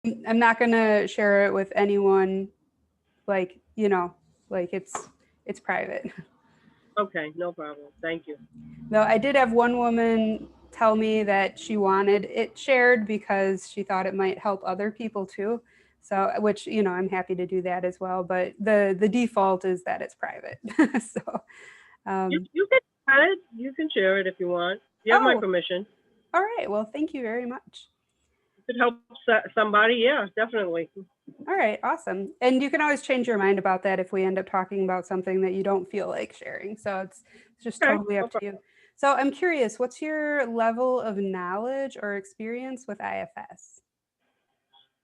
I'm not going to share it with anyone, like, like it's private. Okay, no problem. Thank you. Though I did have one woman tell me that she wanted it shared because she thought it might help other people too. So, which, I'm happy to do that as well, but the default is that it's private. So, You um, you can share it. You can share it if you want. You have my oh, permission. all right. Well, thank you very much. If it helps somebody, yeah, definitely. All right, awesome. And you can always change your mind about that if we end up talking about something that you don't feel like sharing. So it's just Okay, totally no up to problem. you. So I'm curious, what's your level of knowledge or experience with IFS?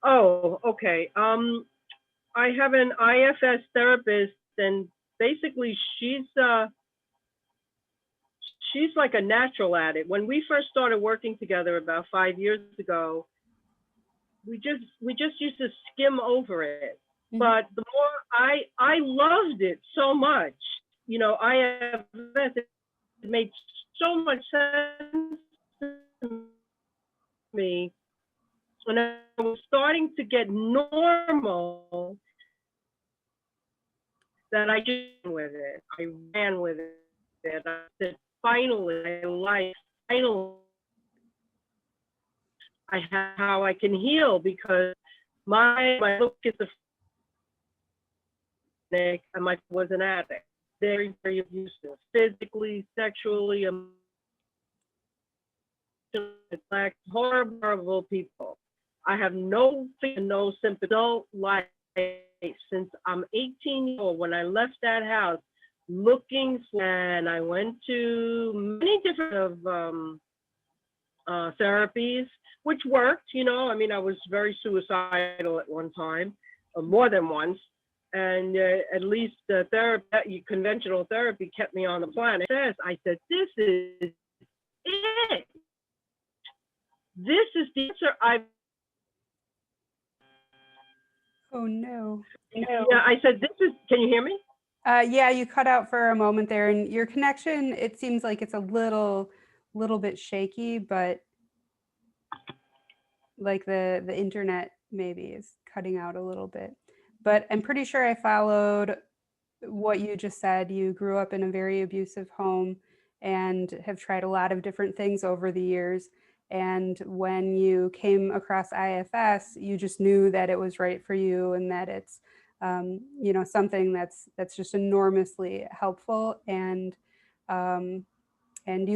Oh, okay. I have an IFS therapist, and basically, she's like a natural at it. When we first started working together about 5 years ago, we just used to skim over it. Hmm. But the more I loved it so much, IFS, it made so much sense to me, and I was starting to get normal that I just ran with it. I ran with it. I said, finally, my life, finally, I have how I can heal because my little schizophrenic and my was an addict, very very abusive, physically, sexually, emotionally, like horrible, horrible people. I have no fear, no sympathy, no life since I'm 18 years old. When I left that house, looking for, and I went to many different of therapies, which worked. I mean, I was very suicidal at one time, more than once. And at least conventional therapy kept me on the planet. I said, this is it. This is the answer. Oh no. Yeah, I said, this is, can you hear me? Yeah, you cut out for a moment there, and your connection, it seems like it's a little bit shaky, but like the internet maybe is cutting out a little bit. But I'm pretty sure I followed what you just said. You grew up in a very abusive home and have tried a lot of different things over the years. And when you came across IFS, you just knew that it was right for you and that it's, something that's just enormously helpful. And you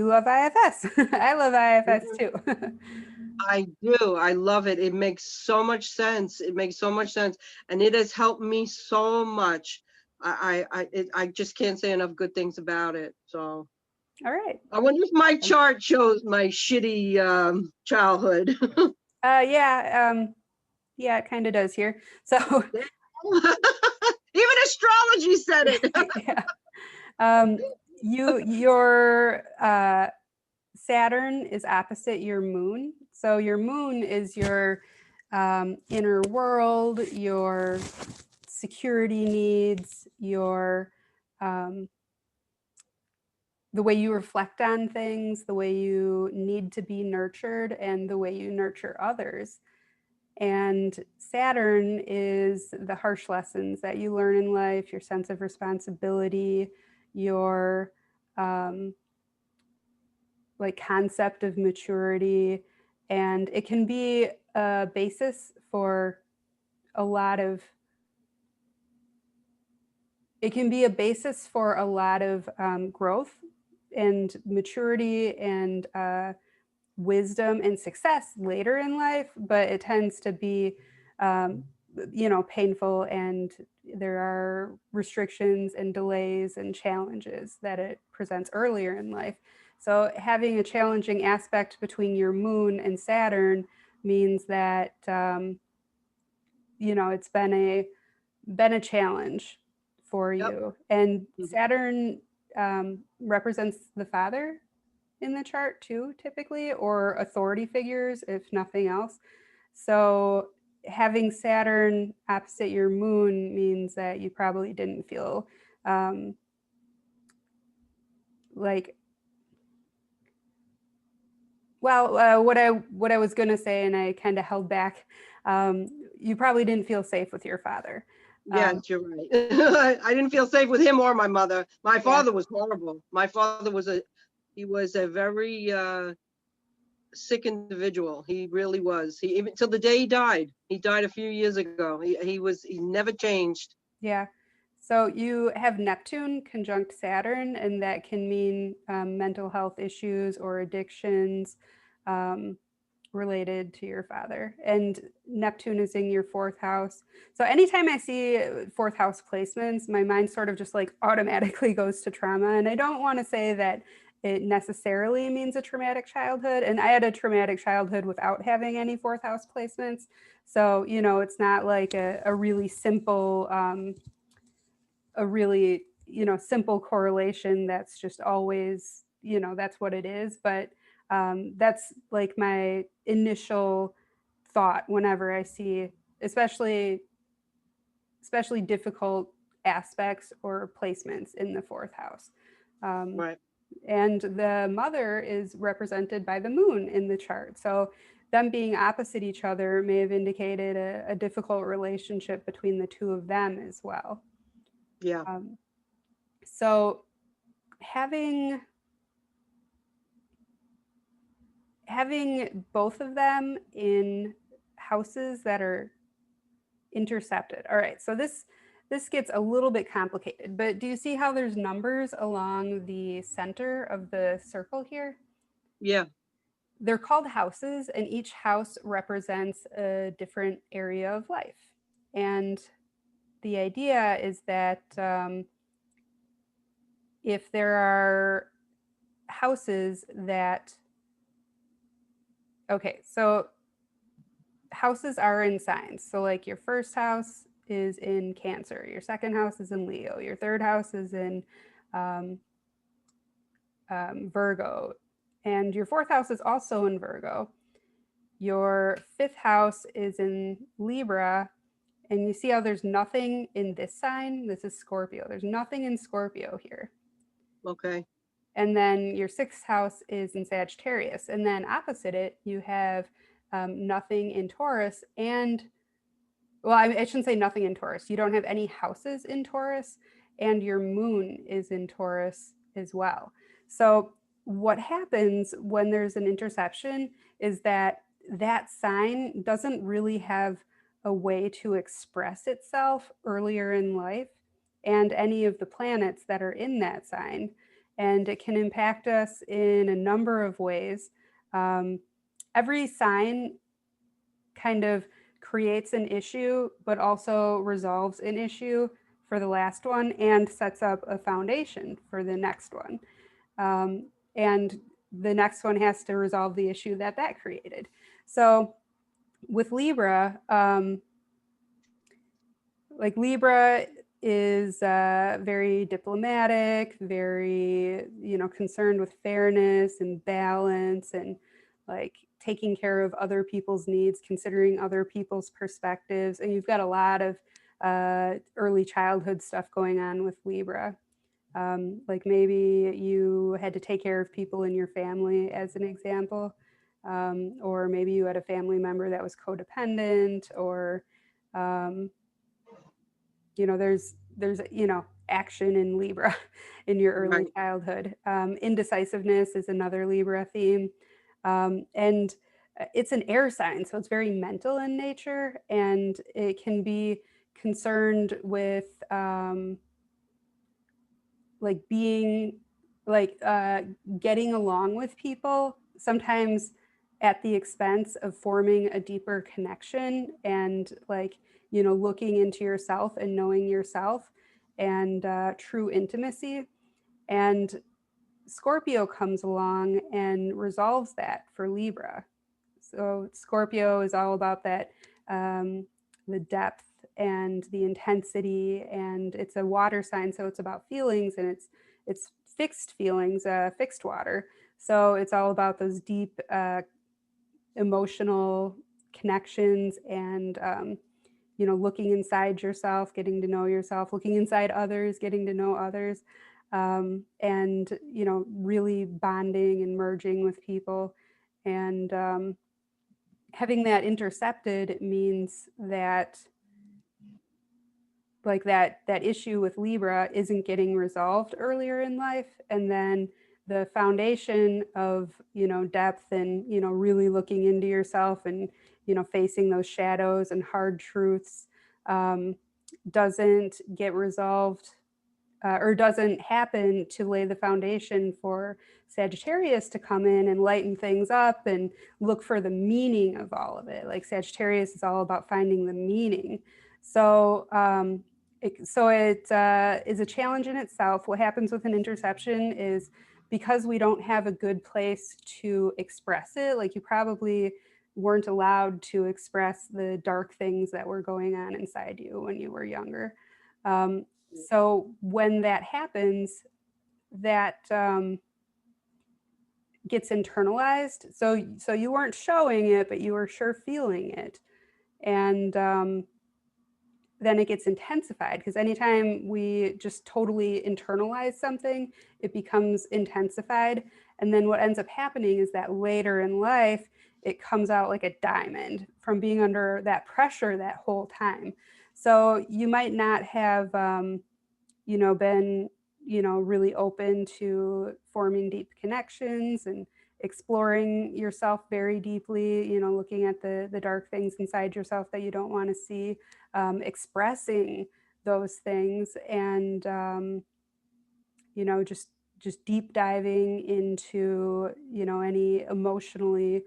love IFS. I love IFS too. I do. I love it. It makes so much sense. It makes so much sense, and it has helped me so much. I just can't say enough good things about it. So All right. I wonder if my chart shows my shitty childhood. Yeah. Yeah, it kind of does here. So, Even astrology said it. yeah. Um, your Saturn is opposite your moon. So your moon is your inner world, your security needs, your the way you reflect on things, the way you need to be nurtured, and the way you nurture others. And Saturn is the harsh lessons that you learn in life, your sense of responsibility, your like concept of maturity. And it can be a basis for a lot of growth and maturity and wisdom and success later in life, but it tends to be, painful, and there are restrictions and delays and challenges that it presents earlier in life. So having a challenging aspect between your moon and Saturn means that, it's been a challenge for Yep. you. And Saturn represents the father in the chart too, typically, or authority figures, if nothing else. So having Saturn opposite your moon means that you probably didn't feel um, like, well, what I was going to say, and I kind of held back, You probably didn't feel safe with your father. Yes, you're right. I didn't feel safe with him or my mother. My Yeah. father was horrible. My father was he was a very sick individual. He really was. He even till the day he died. He died a few years ago. He never changed. Yeah. So you have Neptune conjunct Saturn, and that can mean mental health issues or addictions related to your father. And Neptune is in your fourth house. So anytime I see fourth house placements, my mind sort of just like automatically goes to trauma. And I don't want to say that it necessarily means a traumatic childhood. And I had a traumatic childhood without having any fourth house placements. So, you know, it's not like a really simple, simple correlation that's just always, you know, that's what it is. But that's like my initial thought whenever I see, especially difficult aspects or placements in the fourth house. Um, Right. and the mother is represented by the moon in the chart. So them being opposite each other may have indicated a difficult relationship between the two of them as well. Yeah. So having both of them in houses that are intercepted. All right, so this gets a little bit complicated, but do you see how there's numbers along the center of the circle here? Yeah. They're called houses, and each house represents a different area of life. And the idea is that if there are houses that, okay, so houses are in signs. So, like, your first house is in Cancer, your second house is in Leo, your third house is in um, Virgo, and your fourth house is also in Virgo. Your fifth house is in Libra, and you see how there's nothing in this sign? This is Scorpio. There's nothing in Scorpio here. Okay. And then your sixth house is in Sagittarius. And then opposite it, you have nothing in Taurus. And, well, I shouldn't say nothing in Taurus. You don't have any houses in Taurus, and your moon is in Taurus as well. So what happens when there's an interception is that that sign doesn't really have a way to express itself earlier in life, and any of the planets that are in that sign. And it can impact us in a number of ways. Every sign kind of creates an issue, but also resolves an issue for the last one and sets up a foundation for the next one. And the next one has to resolve the issue that created. So with Libra, like Libra is very diplomatic, very, you know, concerned with fairness and balance and like taking care of other people's needs, considering other people's perspectives. And you've got a lot of early childhood stuff going on with Libra. Like maybe you had to take care of people in your family, as an example, or maybe you had a family member that was codependent, or you know, there's you know, action in Libra in your early Right. childhood. Indecisiveness is another Libra theme, and it's an air sign, so it's very mental in nature, and it can be concerned with like being like getting along with people, sometimes at the expense of forming a deeper connection and like, you know, looking into yourself and knowing yourself and true intimacy. And Scorpio comes along and resolves that for Libra. So Scorpio is all about that, the depth and the intensity, and it's a water sign, so it's about feelings, and it's fixed feelings, fixed water. So it's all about those deep emotional connections and you know, looking inside yourself, getting to know yourself, looking inside others, getting to know others, and you know, really bonding and merging with people. And having that intercepted means that like that issue with Libra isn't getting resolved earlier in life, and then the foundation of, you know, depth and, you know, really looking into yourself and, you know, facing those shadows and hard truths doesn't get resolved or doesn't happen to lay the foundation for Sagittarius to come in and lighten things up and look for the meaning of all of it. Like Sagittarius is all about finding the meaning. So, it is a challenge in itself. What happens with an interception is because we don't have a good place to express it, like you probably weren't allowed to express the dark things that were going on inside you when you were younger. So when that happens, that gets internalized. So you weren't showing it, but you were sure feeling it. And then it gets intensified, because anytime we just totally internalize something, it becomes intensified. And then what ends up happening is that later in life, it comes out like a diamond from being under that pressure that whole time. So you might not have, you know, been, you know, really open to forming deep connections and exploring yourself very deeply, you know, looking at the dark things inside yourself that you don't want to see, expressing those things, and you know, just deep diving into, you know, any emotionally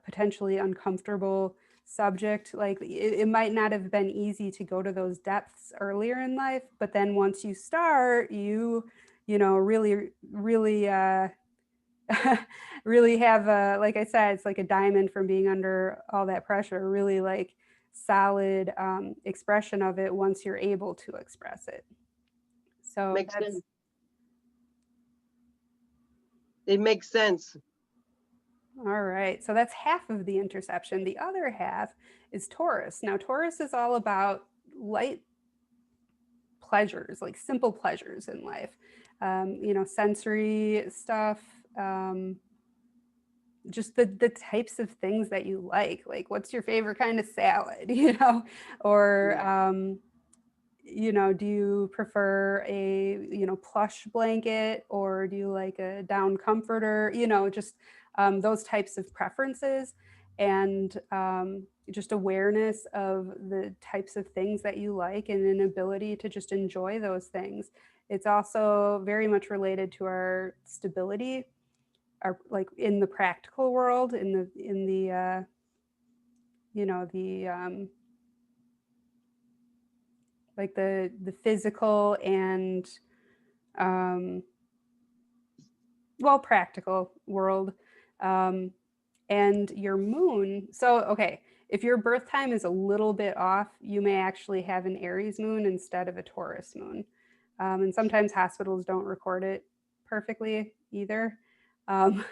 potentially uncomfortable subject. Like it might not have been easy to go to those depths earlier in life, but then once you start, you know, really really have a, like I said, it's like a diamond from being under all that pressure, really like solid expression of it once you're able to express it. So Makes that's sense. It makes sense. all right. So that's half of the interception. The other half is Taurus. Now, Taurus is all about light pleasures, like simple pleasures in life, you know, sensory stuff, just the types of things that you like what's your favorite kind of salad, you know, or you know, do you prefer a, you know, plush blanket, or do you like a down comforter, you know, just those types of preferences, and just awareness of the types of things that you like and an ability to just enjoy those things. It's also very much related to our stability, our, like in the practical world, in the you know, the like the physical and well, practical world. And your moon, so okay, if your birth time is a little bit off, you may actually have an Aries moon instead of a Taurus moon. And sometimes hospitals don't record it perfectly either. Um,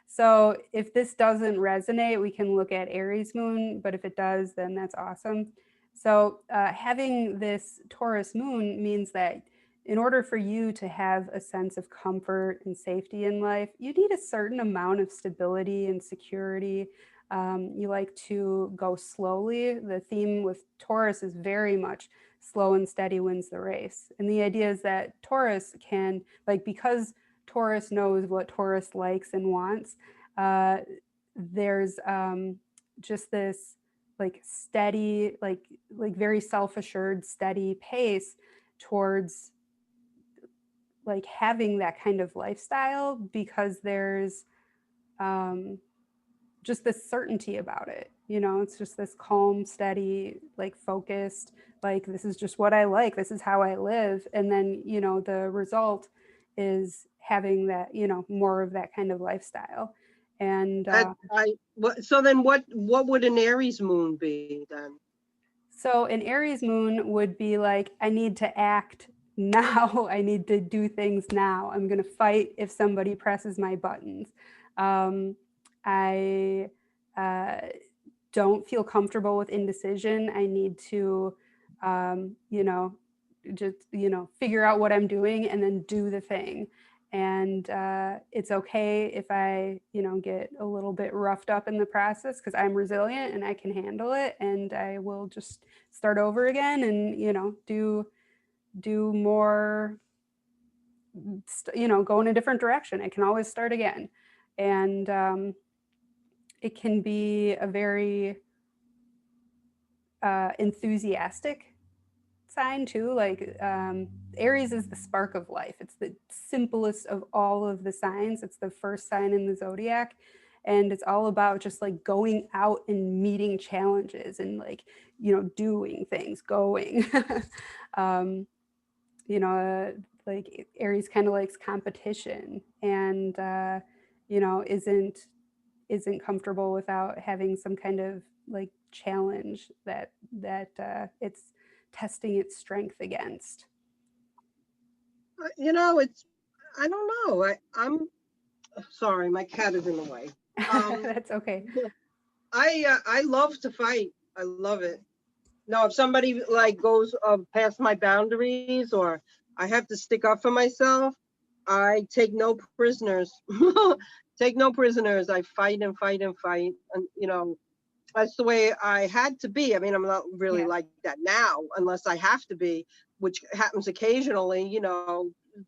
so if this doesn't resonate, we can look at Aries moon, but if it does, then that's awesome. So having this Taurus moon means that in order for you to have a sense of comfort and safety in life, you need a certain amount of stability and security. You like to go slowly. The theme with Taurus is very much slow and steady wins the race. And the idea is that Taurus can, like, because Taurus knows what Taurus likes and wants, there's just this like steady, like very self-assured, steady pace towards like having that kind of lifestyle, because there's just this certainty about it. You know, it's just this calm, steady, like focused, like this is just what I like, this is how I live. And then, you know, the result is having that, you know, more of that kind of lifestyle. And So then what would an Aries moon be then? so an Aries moon would be like, I need to act now. I need to do things now. I'm going to fight if somebody presses my buttons. I don't feel comfortable with indecision. I need to, you know, just, you know, figure out what I'm doing and then do the thing. And it's okay if I, get a little bit roughed up in the process, because I'm resilient and I can handle it, and I will just start over again and, do more, go in a different direction. I can always start again. And it can be a very enthusiastic sign too. Like Aries is the spark of life. It's the simplest of all of the signs. It's the first sign in the zodiac, and it's all about just like going out and meeting challenges and like doing things, going. um, like Aries kind of likes competition, and isn't comfortable without having some kind of like challenge that it's testing its strength against. It's, I don't know. I'm sorry, my cat is in the way. That's okay. I love to fight. I love it. No, if somebody like goes past my boundaries, or I have to stick up for myself, I take no prisoners. Take no prisoners. I fight and fight and fight. And that's the way I had to be. I mean, I'm not really Yeah. like that now, unless I have to be, which happens occasionally.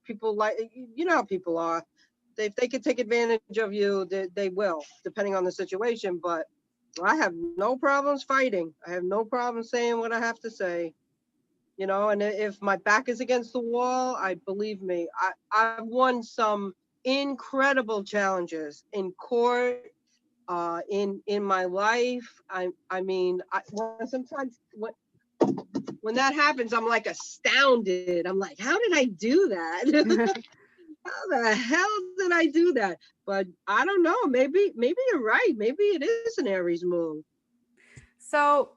People how people are. If they could take advantage of you, they will, depending on the situation. But I have no problems fighting. I have no problem saying what I have to say. And if my back is against the wall, believe me, I've won some incredible challenges in court, in my life. Sometimes when that happens, I'm like astounded. I'm like, how did I do that? How the hell did I do that? But I don't know. Maybe you're right. Maybe it is an Aries moon. So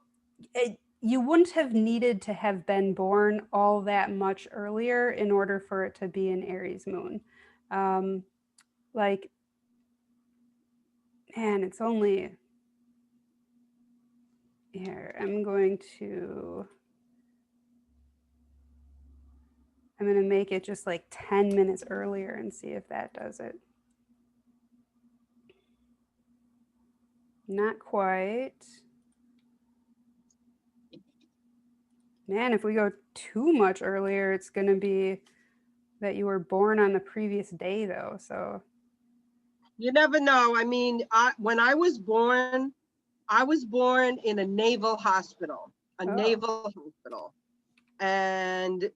you wouldn't have needed to have been born all that much earlier in order for it to be an Aries moon. Like, man, it's only here. I'm going to make it just like 10 minutes earlier and see if that does it. Not quite. Man, if we go too much earlier, it's going to be that you were born on the previous day, though. So You never know. I mean, when I was born in a naval hospital, and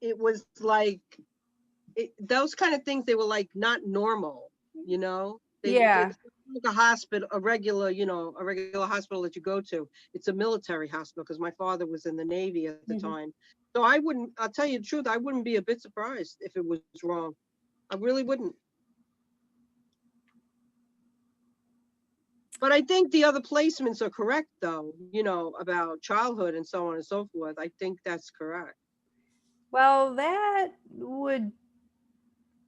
it was like those kind of things. They were like not normal, yeah. Like a hospital, a regular hospital that you go to. It's a military hospital, because my father was in the Navy at the time. So I'll tell you the truth, I wouldn't be a bit surprised if it was wrong. I really wouldn't. But I think the other placements are correct, though, about childhood and so on and so forth. I think that's correct. Well, that would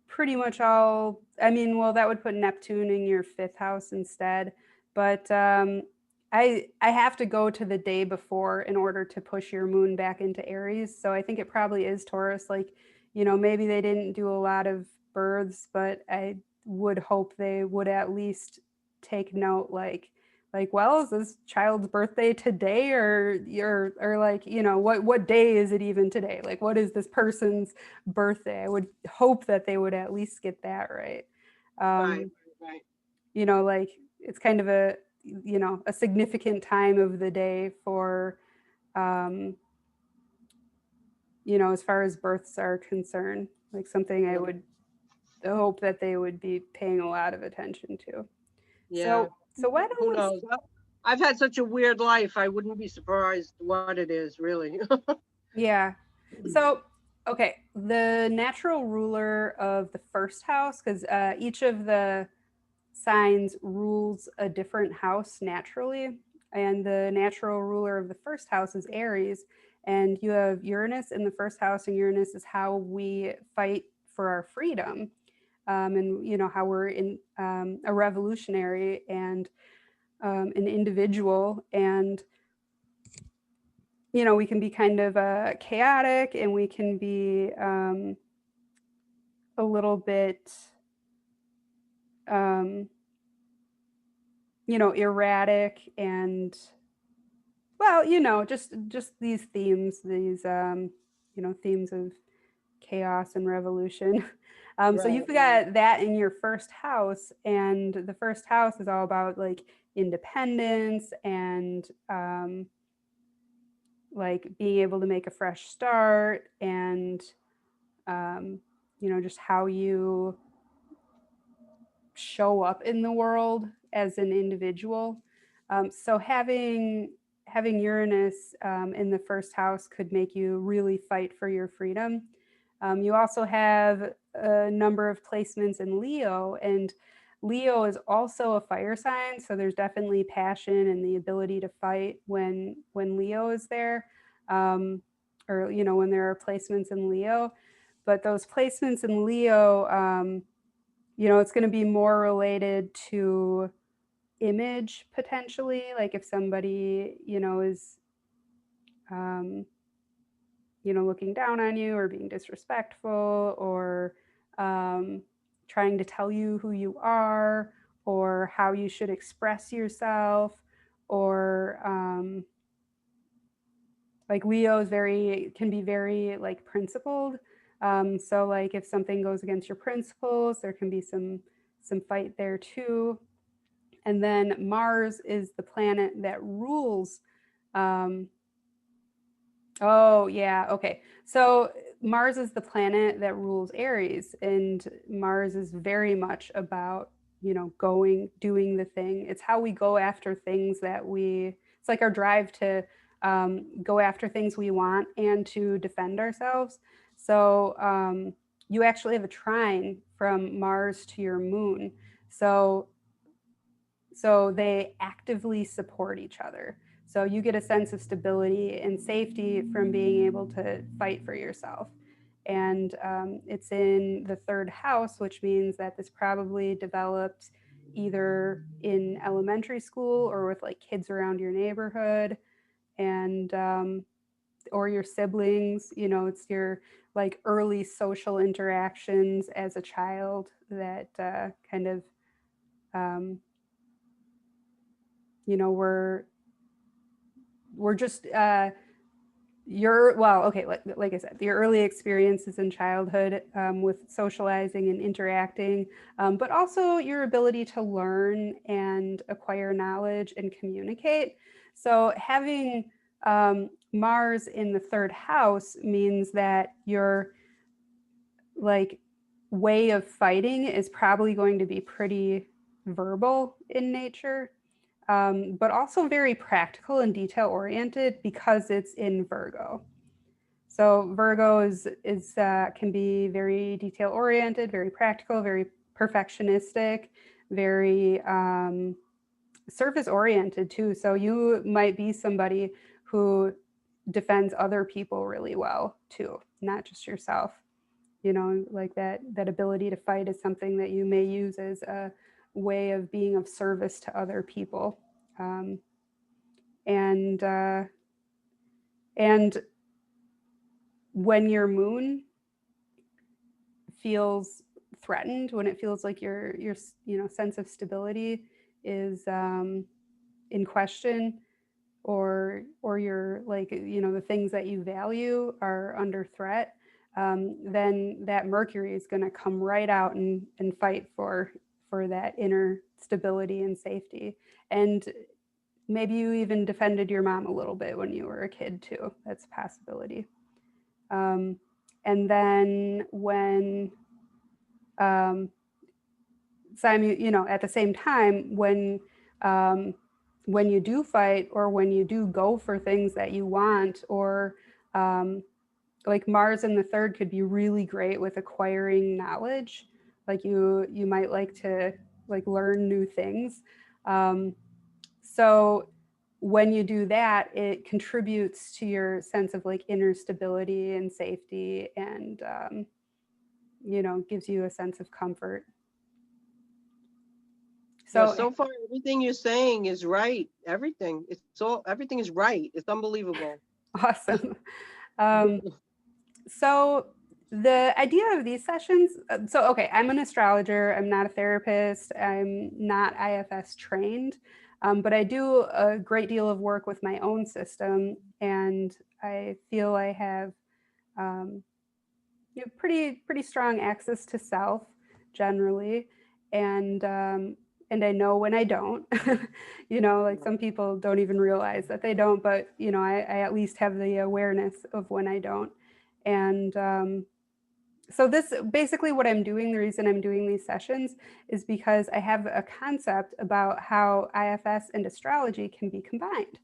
pretty much all, that would put Neptune in your 5th house instead. But I have to go to the day before in order to push your moon back into Aries. So I think it probably is Taurus. Like, maybe they didn't do a lot of births, but I would hope they would at least take note, like, well, is this child's birthday today, or like, what day is it even today? Like, what is this person's birthday? I would hope that they would at least get that right. Right. Like, it's kind of a significant time of the day for as far as births are concerned, like something I would hope that they would be paying a lot of attention to. Yeah. So why don't Who we knows? I've had such a weird life. I wouldn't be surprised what it is, really. Yeah. So, okay, the natural ruler of the 1st house, because each of the signs rules a different house naturally, and the natural ruler of the 1st house is Aries, and you have Uranus in the 1st house, and Uranus is how we fight for our freedom, and how we're in a revolutionary and an individual, and we can be kind of chaotic, and we can be a little bit, um, erratic and, well, just these themes, themes of chaos and revolution. So Right, you've right. got that in your first house, and the first house is all about like independence and like being able to make a fresh start and um, just how you show up in the world as an individual. So having Uranus in the first house could make you really fight for your freedom. You also have a number of placements in Leo, and Leo is also a fire sign, so there's definitely passion and the ability to fight when Leo is there, or when there are placements in Leo. But those placements in Leo, it's going to be more related to image potentially, like if somebody is um, looking down on you or being disrespectful or um, trying to tell you who you are or how you should express yourself, or like Leo is can be very like principled. So like if something goes against your principles, there can be some fight there too. And then Mars is the planet that rules. Um, oh, yeah. Okay. So Mars is the planet that rules Aries, and Mars is very much about, doing the thing. It's how we go after things it's like our drive to go after things we want and to defend ourselves. So you actually have a trine from Mars to your moon. So they actively support each other. So you get a sense of stability and safety from being able to fight for yourself. And it's in the third house, which means that this probably developed either in elementary school or with like kids around your neighborhood, and or your siblings. It's your like early social interactions as a child that kind of um, we're just like I said, your early experiences in childhood with socializing and interacting, but also your ability to learn and acquire knowledge and communicate. So having Mars in the third house means that your like way of fighting is probably going to be pretty verbal in nature, but also very practical and detail oriented because it's in Virgo. So Virgo is can be very detail oriented, very practical, very perfectionistic, very surface oriented too. So you might be somebody who defends other people really well too, not just yourself. Like that ability to fight is something that you may use as a way of being of service to other people. Um, and and when your moon feels threatened, when it feels like your sense of stability is in question, or your like the things that you value are under threat, then that Mercury is going to come right out and fight for that inner stability and safety. And maybe you even defended your mom a little bit when you were a kid too. That's a possibility. And then um, at the same time, when you do fight or when you do go for things that you want, or like Mars in the third could be really great with acquiring knowledge. Like you might like to like learn new things. So when you do that, it contributes to your sense of like inner stability and safety, and gives you a sense of comfort. Yeah, So so far everything you're saying is right. Everything is right. It's unbelievable. awesome. Um, so The idea of these sessions, so okay, I'm an astrologer, I'm not a therapist, I'm not IFS trained, but I do a great deal of work with my own system, and I feel I have um, pretty strong access to self generally, and I know when I don't. Like some people don't even realize that they don't, but I at least have the awareness of when I don't, and so this basically what I'm doing, the reason I'm doing these sessions is because I have a concept about how IFS and astrology can be combined.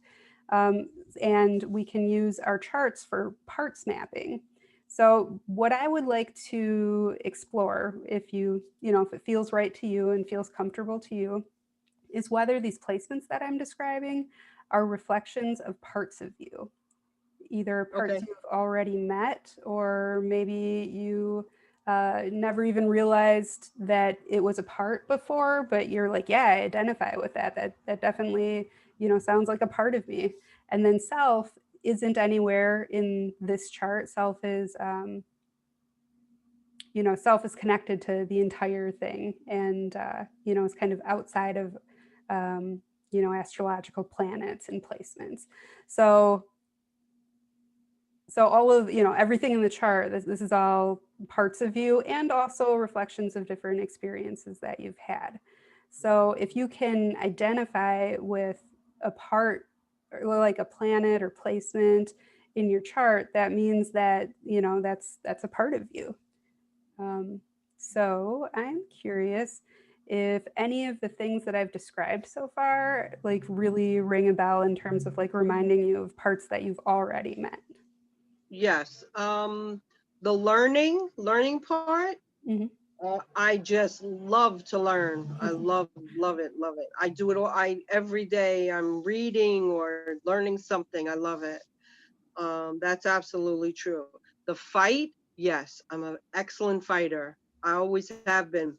Um, and we can use our charts for parts mapping. So what I would like to explore, if it feels right to you and feels comfortable to you, is whether these placements that I'm describing are reflections of parts of you, either parts Okay. you've already met, or maybe you never even realized that it was a part before, but you're like, yeah, I identify with that. That definitely, sounds like a part of me. And then self isn't anywhere in this chart. Self is connected to the entire thing, and it's kind of outside of astrological planets and placements. So all of everything in the chart, this is all parts of you, and also reflections of different experiences that you've had. So if you can identify with a part, or like a planet or placement in your chart, that means that that's a part of you. So I'm curious if any of the things that I've described so far like really ring a bell in terms of like reminding you of parts that you've already met. Yes. The learning part, Mm-hmm. I just love to learn. I love it, love it. I do it all. Every day I'm reading or learning something. I love it. That's absolutely true. The fight, yes, I'm an excellent fighter. I always have been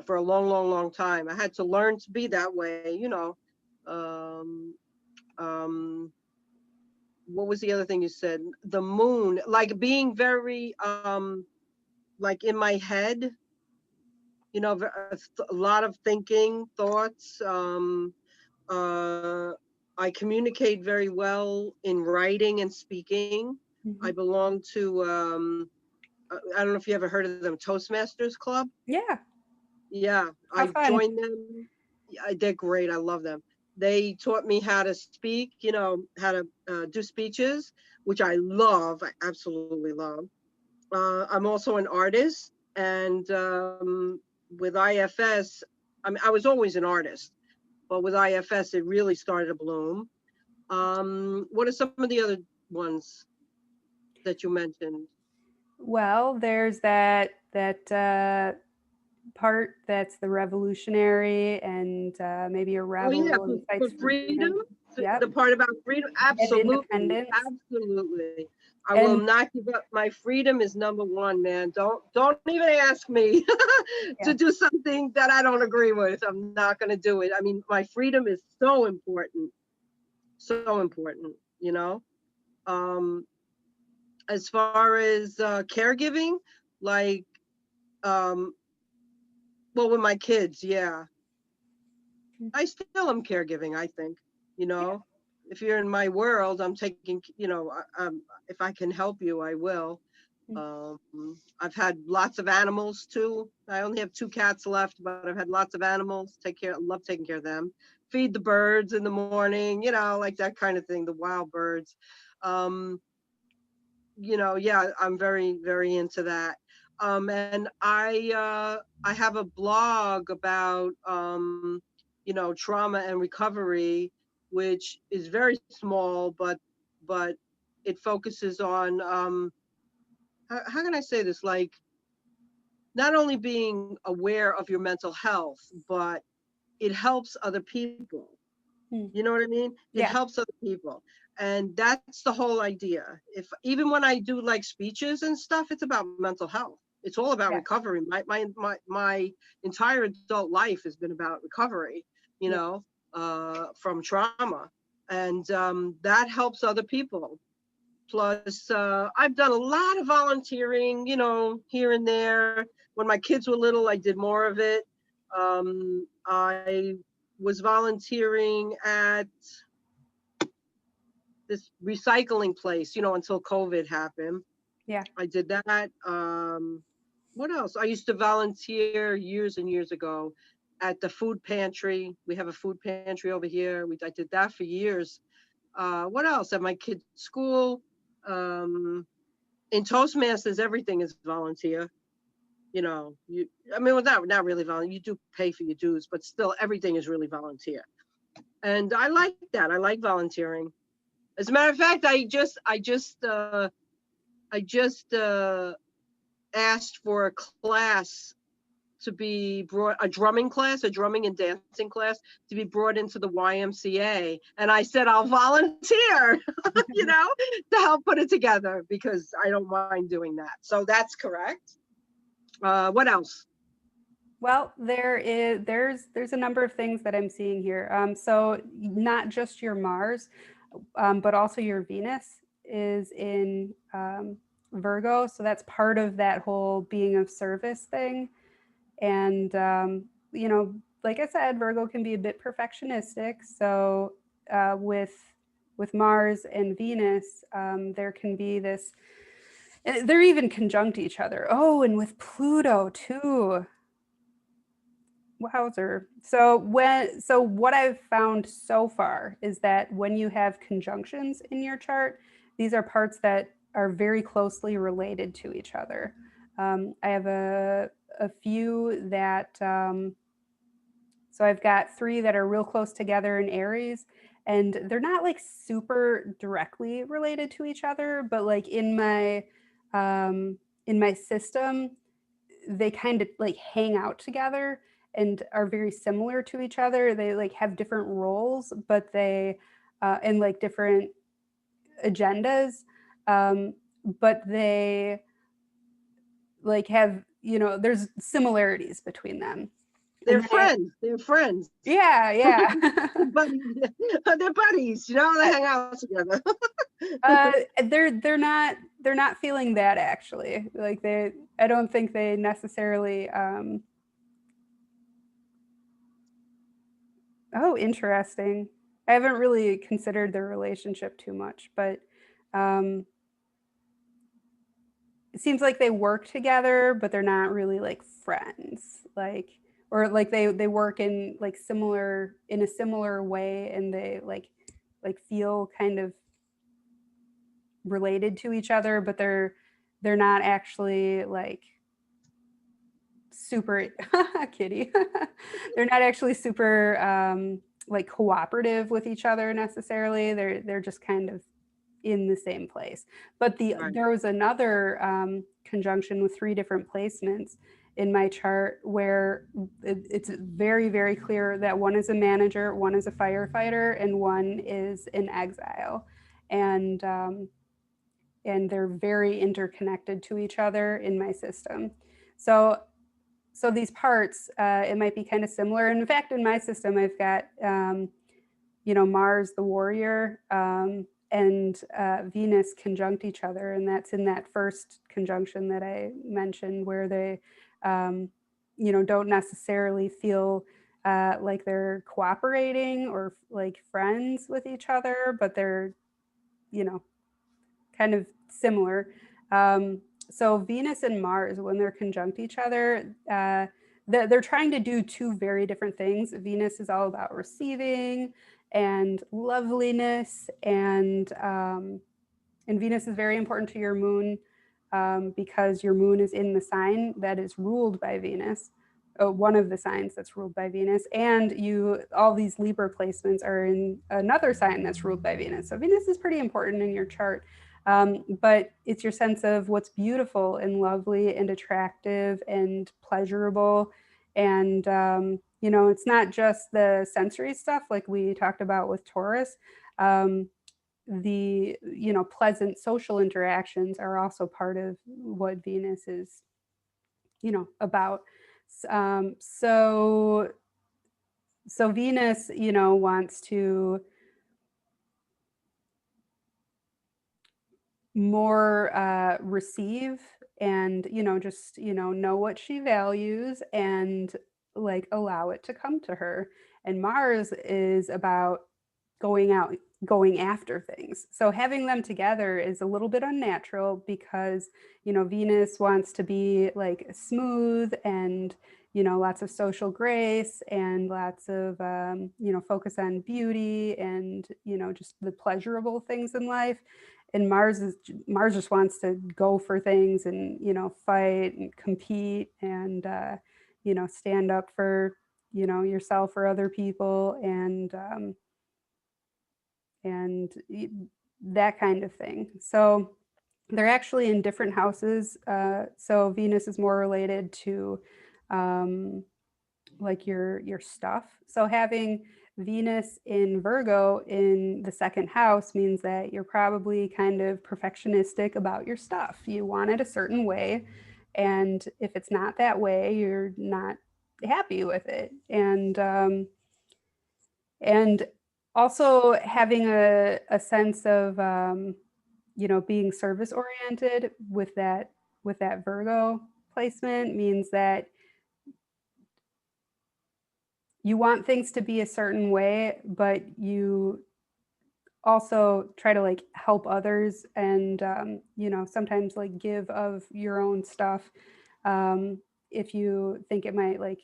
for a long, long, long time. I had to learn to be that way. Um, um, what was the other thing you said? The moon, like being very, like in my head, a lot of thinking, thoughts. Uh, I communicate very well in writing and speaking. Mm-hmm. I belong to, I don't know if you ever heard of them, Toastmasters Club. Yeah. Yeah, How I've fun. joined them. Yeah, they're great. I love them. They taught me how to speak, how to do speeches, which I love. I absolutely love. I'm also an artist, and with IFS, I was always an artist, but with IFS, it really started to bloom. What are some of the other ones that you mentioned? Well, there's that part that's the revolutionary, and maybe a Oh yeah, rebel and for fights for freedom, freedom. Yep. the part about freedom, And absolutely, independence. absolutely. I will And not give up. My freedom is number one, man. Don't even ask me yeah. to do something that I don't agree with. I'm not going to do it. I mean, my freedom is so important, so important. You know. Um, as far as caregiving, like, um, well, with my kids, yeah, I still am caregiving, I think, you Yeah. know, if you're in my world, I'm taking, if I can help you, I will. Um, I've had lots of animals too. I only have 2 cats left, but I've had lots of animals. Love taking care of them. Feed the birds in the morning, like that kind of thing, the wild birds. Um, yeah, I'm very, very into that. And I have a blog about trauma and recovery, which is very small, but it focuses on how can I say this? Like not only being aware of your mental health, but it helps other people. Mm. You know what I mean? It Yeah. helps other people. And that's the whole idea. If even when I do like speeches and stuff, it's about mental health. It's all about Yeah. recovery. My entire adult life has been about recovery, Yeah. from trauma. And that helps other people Plus, I've done a lot of volunteering, you know, here and there. When my kids were little, I did more of it. I was volunteering at this recycling place, you know, until COVID happened. Yeah. I did that. What else? I used to volunteer years and years ago at the food pantry. We have a food pantry over here. I did that for years. What else? At my kids' school. In Toastmasters, everything is volunteer. You know, I mean, well, not really volunteer. You do pay for your dues, but still, everything is really volunteer. And I like that. I like volunteering. As a matter of fact, I just asked for a class to be brought, a drumming class, a drumming and dancing class, to be brought into the YMCA. And I said, I'll volunteer, you know, to help put it together, because I don't mind doing that. So that's correct. What else? Well, there's a number of things that I'm seeing here. So not just your Mars, but also your Venus is in Virgo. So that's part of that whole being of service thing. And, you know, like I said, Virgo can be a bit perfectionistic. So with Mars and Venus, there can be this, they're even conjunct each other. Oh, and with Pluto too. Wowzer. So what I've found so far is that when you have conjunctions in your chart, these are parts that are very closely related to each other. I have a few that, so I've got 3 that are real close together in Aries, and they're not like super directly related to each other, but like in my system, they kind of like hang out together and are very similar to each other. They like have different roles, but they and like different agendas, but they like have, you know, there's similarities between them. They're friends. They're friends. Yeah, yeah. They're buddies. You know, they hang out together. They're not feeling that, actually. Like I don't think they necessarily. Oh, interesting. I haven't really considered their relationship too much, but it seems like they work together, but they're not really like friends. Like, or like they work in like in a similar way, and they like feel kind of related to each other, but they're not actually like super kitty. They're not actually super like cooperative with each other necessarily. They're just kind of in the same place. But Right. there was another conjunction with 3 different placements in my chart where it's very, very clear that one is a manager, one is a firefighter, and one is in exile. And they're very interconnected to each other in my system. So these parts, it might be kind of similar. And in fact, in my system, I've got, you know, Mars, the warrior, and Venus conjunct each other. And that's in that first conjunction that I mentioned, where they, you know, don't necessarily feel like they're cooperating or like friends with each other, but they're, you know, kind of similar. So Venus and Mars, when they're conjunct each other, they're trying to do 2 very different things. Venus is all about receiving and loveliness, and Venus is very important to your moon, because your moon is in the sign that is ruled by Venus. One of the signs that's ruled by Venus, and all these Libra placements are in another sign that's ruled by Venus. So Venus is pretty important in your chart. But it's your sense of what's beautiful and lovely and attractive and pleasurable. And, you know, it's not just the sensory stuff like we talked about with Taurus. The, you know, pleasant social interactions are also part of what Venus is, you know, about. So Venus, you know, wants to more receive and, just, know what she values and like allow it to come to her. And Mars is about going out, going after things. So having them together is a little bit unnatural because, Venus wants to be like smooth and, lots of social grace and lots of, focus on beauty and, just the pleasurable things in life. And Mars just wants to go for things and, fight and compete and, stand up for, yourself or other people and that kind of thing. So they're actually in different houses. So Venus is more related to like your stuff. So having Venus in Virgo in the second house means that you're probably kind of perfectionistic about your stuff. You want it a certain way. And if it's not that way, you're not happy with it. And also having a sense of being service oriented with that Virgo placement means that you want things to be a certain way, but you also try to like help others and sometimes like give of your own stuff if you think it might like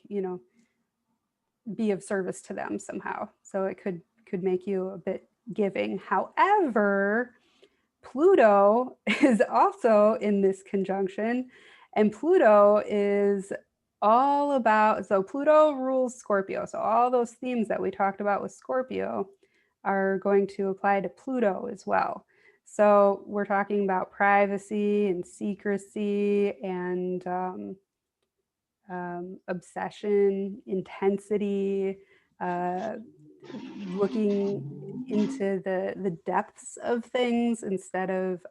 be of service to them somehow. So it could make you a bit giving. However, Pluto is also in this conjunction, and Pluto is all about, so Pluto rules Scorpio. So all those themes that we talked about with Scorpio are going to apply to Pluto as well. So we're talking about privacy and secrecy and obsession, intensity, looking into the depths of things instead of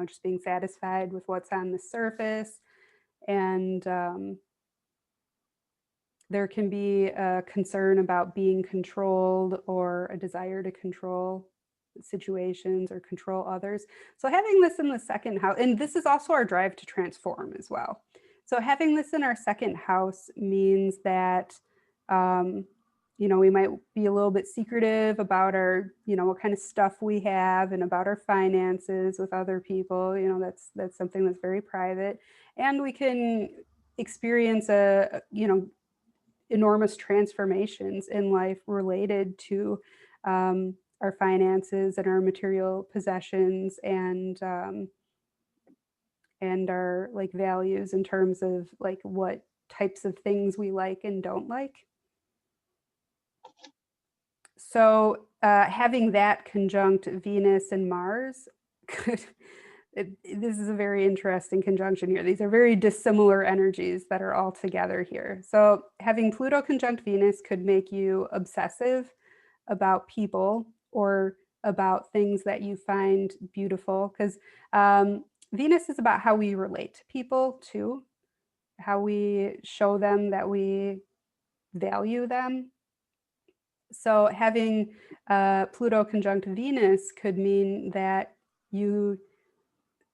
just being satisfied with what's on the surface. And there can be a concern about being controlled or a desire to control situations or control others. So having this in the second house, and this is also our drive to transform as well. So having this in our second house means that we might be a little bit secretive about our, what kind of stuff we have and about our finances with other people. That's something that's very private, and we can experience enormous transformations in life related to our finances and our material possessions and our like values in terms of like what types of things we like and don't like. So having that conjunct Venus and Mars could, this is a very interesting conjunction here. These are very dissimilar energies that are all together here. So having Pluto conjunct Venus could make you obsessive about people or about things that you find beautiful, because Venus is about how we relate to people too, how we show them that we value them. So having Pluto conjunct Venus could mean that you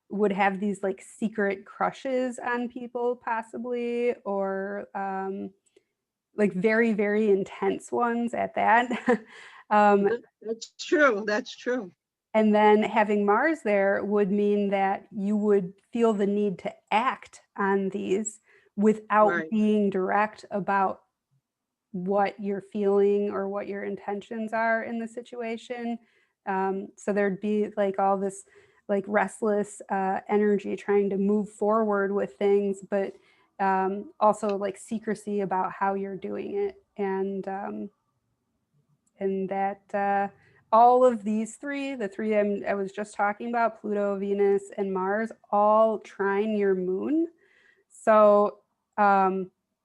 would have these like secret crushes on people possibly, or like very, very intense ones at that. That's true. That's true. And then having Mars there would mean that you would feel the need to act on these without Right. being direct about what you're feeling or what your intentions are in the situation. So there'd be like all this like restless energy trying to move forward with things, but also like secrecy about how you're doing it. And that all of these three, the three I was just talking about, Pluto, Venus, and Mars, all trine your moon. So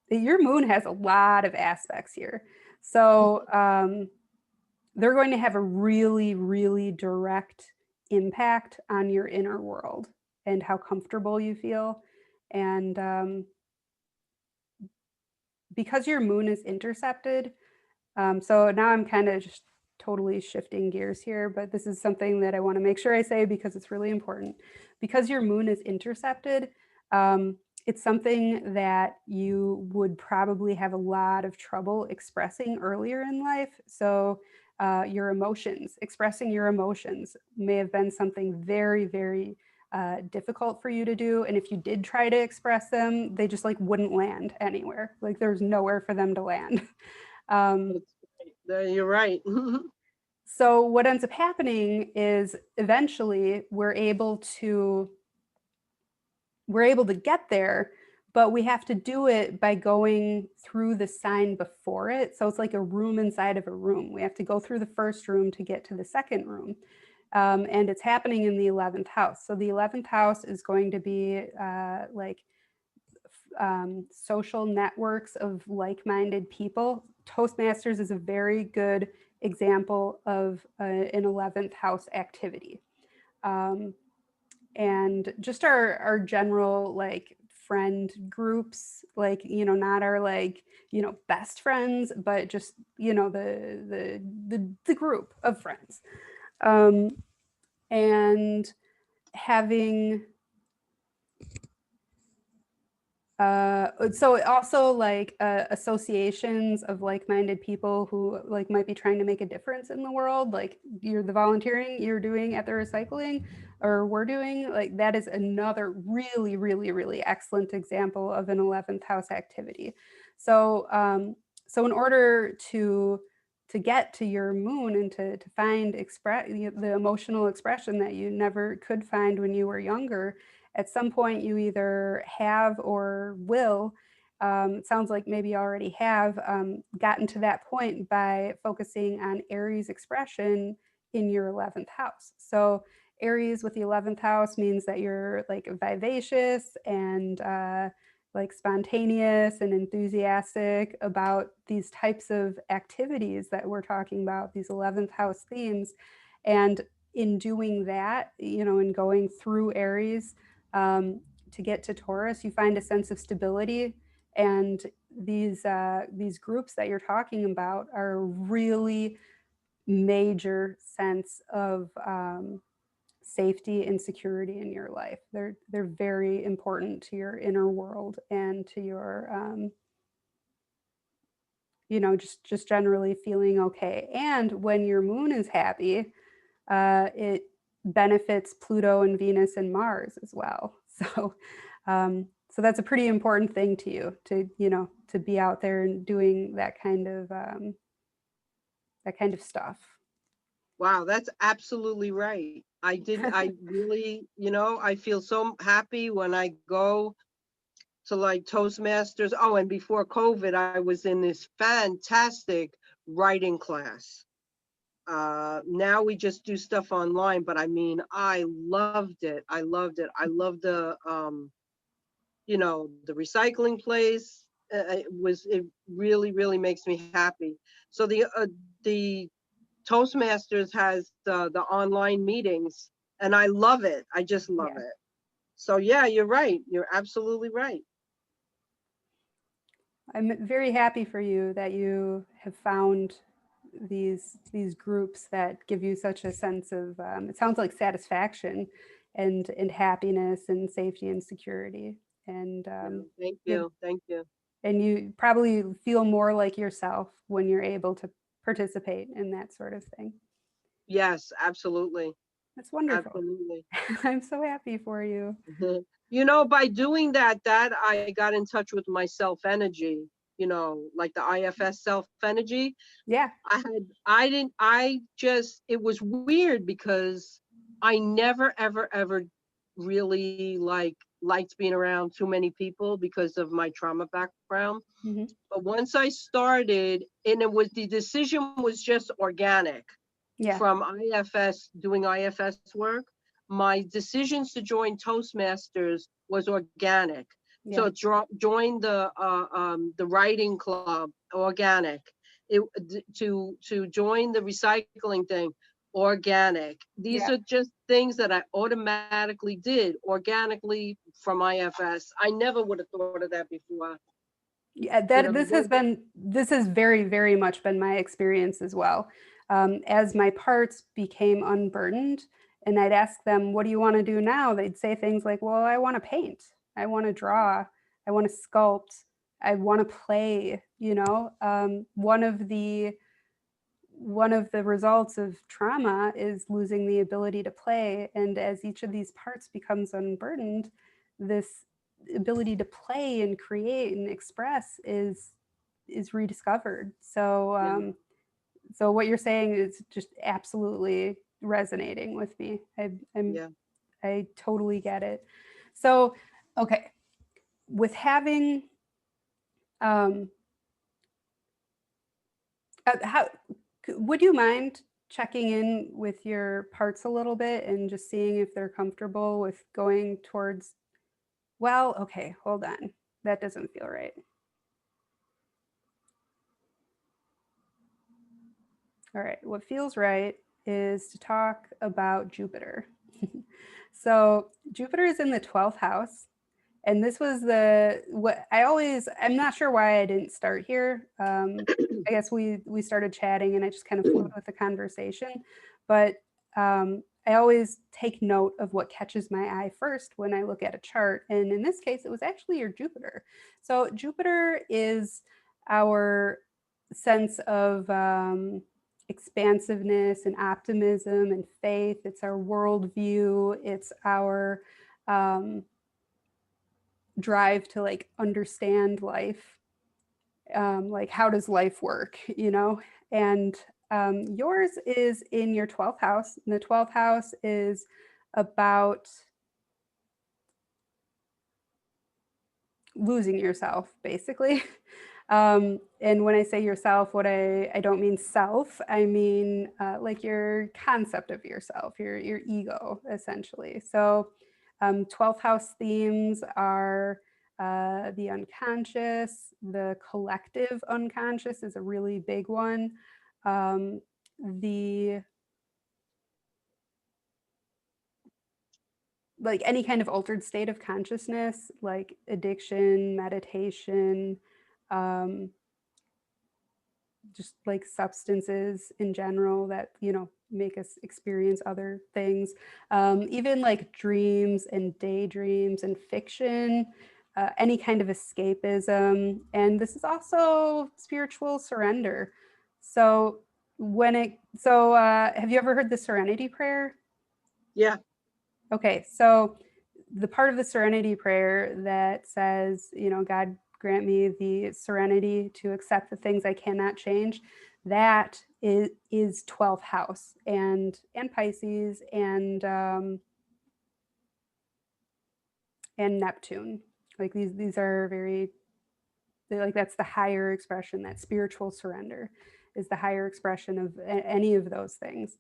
your moon has a lot of aspects here. So they're going to have a really, really direct impact on your inner world and how comfortable you feel. And because your moon is intercepted, so now I'm kind of just totally shifting gears here, but this is something that I want to make sure I say because it's really important. Because your moon is intercepted, it's something that you would probably have a lot of trouble expressing earlier in life. So your emotions, expressing your emotions may have been something very, very difficult for you to do. And if you did try to express them, they just like wouldn't land anywhere. Like there's nowhere for them to land. You're right. So what ends up happening is eventually we're able to get there, but we have to do it by going through the sign before it. So it's like a room inside of a room. We have to go through the first room to get to the second room. And it's happening in the 11th house. So the 11th house is going to be social networks of like-minded people. Toastmasters is a very good example of an 11th house activity. And just our general like friend groups, like, you know, not our like, you know, best friends, but just, you know, the group of friends. And having so also like associations of like-minded people who like might be trying to make a difference in the world, like you're the volunteering you're doing at the recycling or we're doing, like that is another really, really, really excellent example of an 11th house activity. So so in order to get to your moon and to find the emotional expression that you never could find when you were younger, at some point you either have or will, it sounds like maybe you already have gotten to that point by focusing on Aries expression in your 11th house. So Aries with the 11th house means that you're like vivacious and like spontaneous and enthusiastic about these types of activities that we're talking about, these 11th house themes. And in doing that, you know, in going through Aries, to get to Taurus, you find a sense of stability, and these groups that you're talking about are a really major sense of safety and security in your life. They're very important to your inner world and to your you know, just generally feeling okay. And when your moon is happy, it benefits Pluto and Venus and Mars as well. So, so that's a pretty important thing to you, to, you know, to be out there and doing that kind of stuff. Wow, that's absolutely right. I really, you know, I feel so happy when I go to like Toastmasters. Oh, and before COVID, I was in this fantastic writing class. Now we just do stuff online, but I mean, I loved it. I loved it. I loved the, you know, the recycling place. It really, really makes me happy. So the Toastmasters has the online meetings, and I love it. I just love Yeah. it. So yeah, you're right. You're absolutely right. I'm very happy for you that you have found these groups that give you such a sense of it sounds like satisfaction and happiness and safety and security. And Yeah, thank you you. Thank you. and you probably feel more like yourself when you're able to participate in that sort of thing. Yes, absolutely. That's wonderful. Absolutely. I'm so happy for you. Mhm. You know, by doing that, I got in touch with my self energy, you know, like the IFS self energy. Yeah. It was weird because I never, ever, ever really liked being around too many people because of my trauma background. Hmm. But once I started, and the decision was just organic Yeah. from IFS, doing IFS work. My decisions to join Toastmasters was organic. Yeah. So join the writing club, organic. To join the recycling thing, organic. These Yeah. are just things that I automatically did organically from IFS. I never would have thought of that before. Yeah, You that know, this has very, very much been my experience as well. as my parts became unburdened, and I'd ask them, what do you want to do now? They'd say things like, well, I want to paint, I want to draw, I want to sculpt, I want to play, you know. One of the results of trauma is losing the ability to play. And as each of these parts becomes unburdened, this ability to play and create and express is rediscovered. So so what you're saying is just absolutely resonating with me. I totally get it. So, okay, with having how would you mind checking in with your parts a little bit and just seeing if they're comfortable with going towards, well, okay, hold on. That doesn't feel right. All right, what feels right is to talk about Jupiter. So Jupiter is in the 12th house. And this was I'm not sure why I didn't start here. I guess we started chatting and I just kind of flowed with the conversation. But I always take note of what catches my eye first when I look at a chart. And in this case, it was actually your Jupiter. So Jupiter is our sense of expansiveness and optimism and faith. It's our worldview. It's our drive to like understand life, like how does life work, you know. And yours is in your 12th house, and the 12th house is about losing yourself, basically. And when I say yourself, what I don't mean self, I mean like your concept of yourself, your ego, essentially. So 12th house themes are the unconscious, the collective unconscious is a really big one. The like any kind of altered state of consciousness, like addiction, meditation, just like substances in general that, you know, make us experience other things, even like dreams and daydreams and fiction, any kind of escapism. And this is also spiritual surrender. So have you ever heard the Serenity Prayer? Yeah. Okay, so the part of the Serenity Prayer that says, you know, God grant me the serenity to accept the things I cannot change, that is 12th house and Pisces and Neptune. Like these are very, like that's the higher expression. That spiritual surrender is the higher expression of any of those things.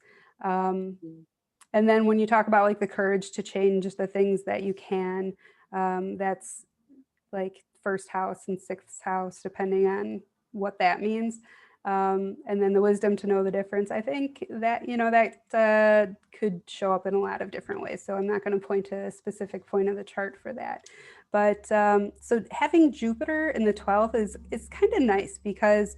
And then when you talk about like the courage to change the things that you can, that's like first house and sixth house, depending on what that means. And then the wisdom to know the difference. I think that, you know, that could show up in a lot of different ways. So I'm not going to point to a specific point of the chart for that. But so having Jupiter in the 12th is kind of nice because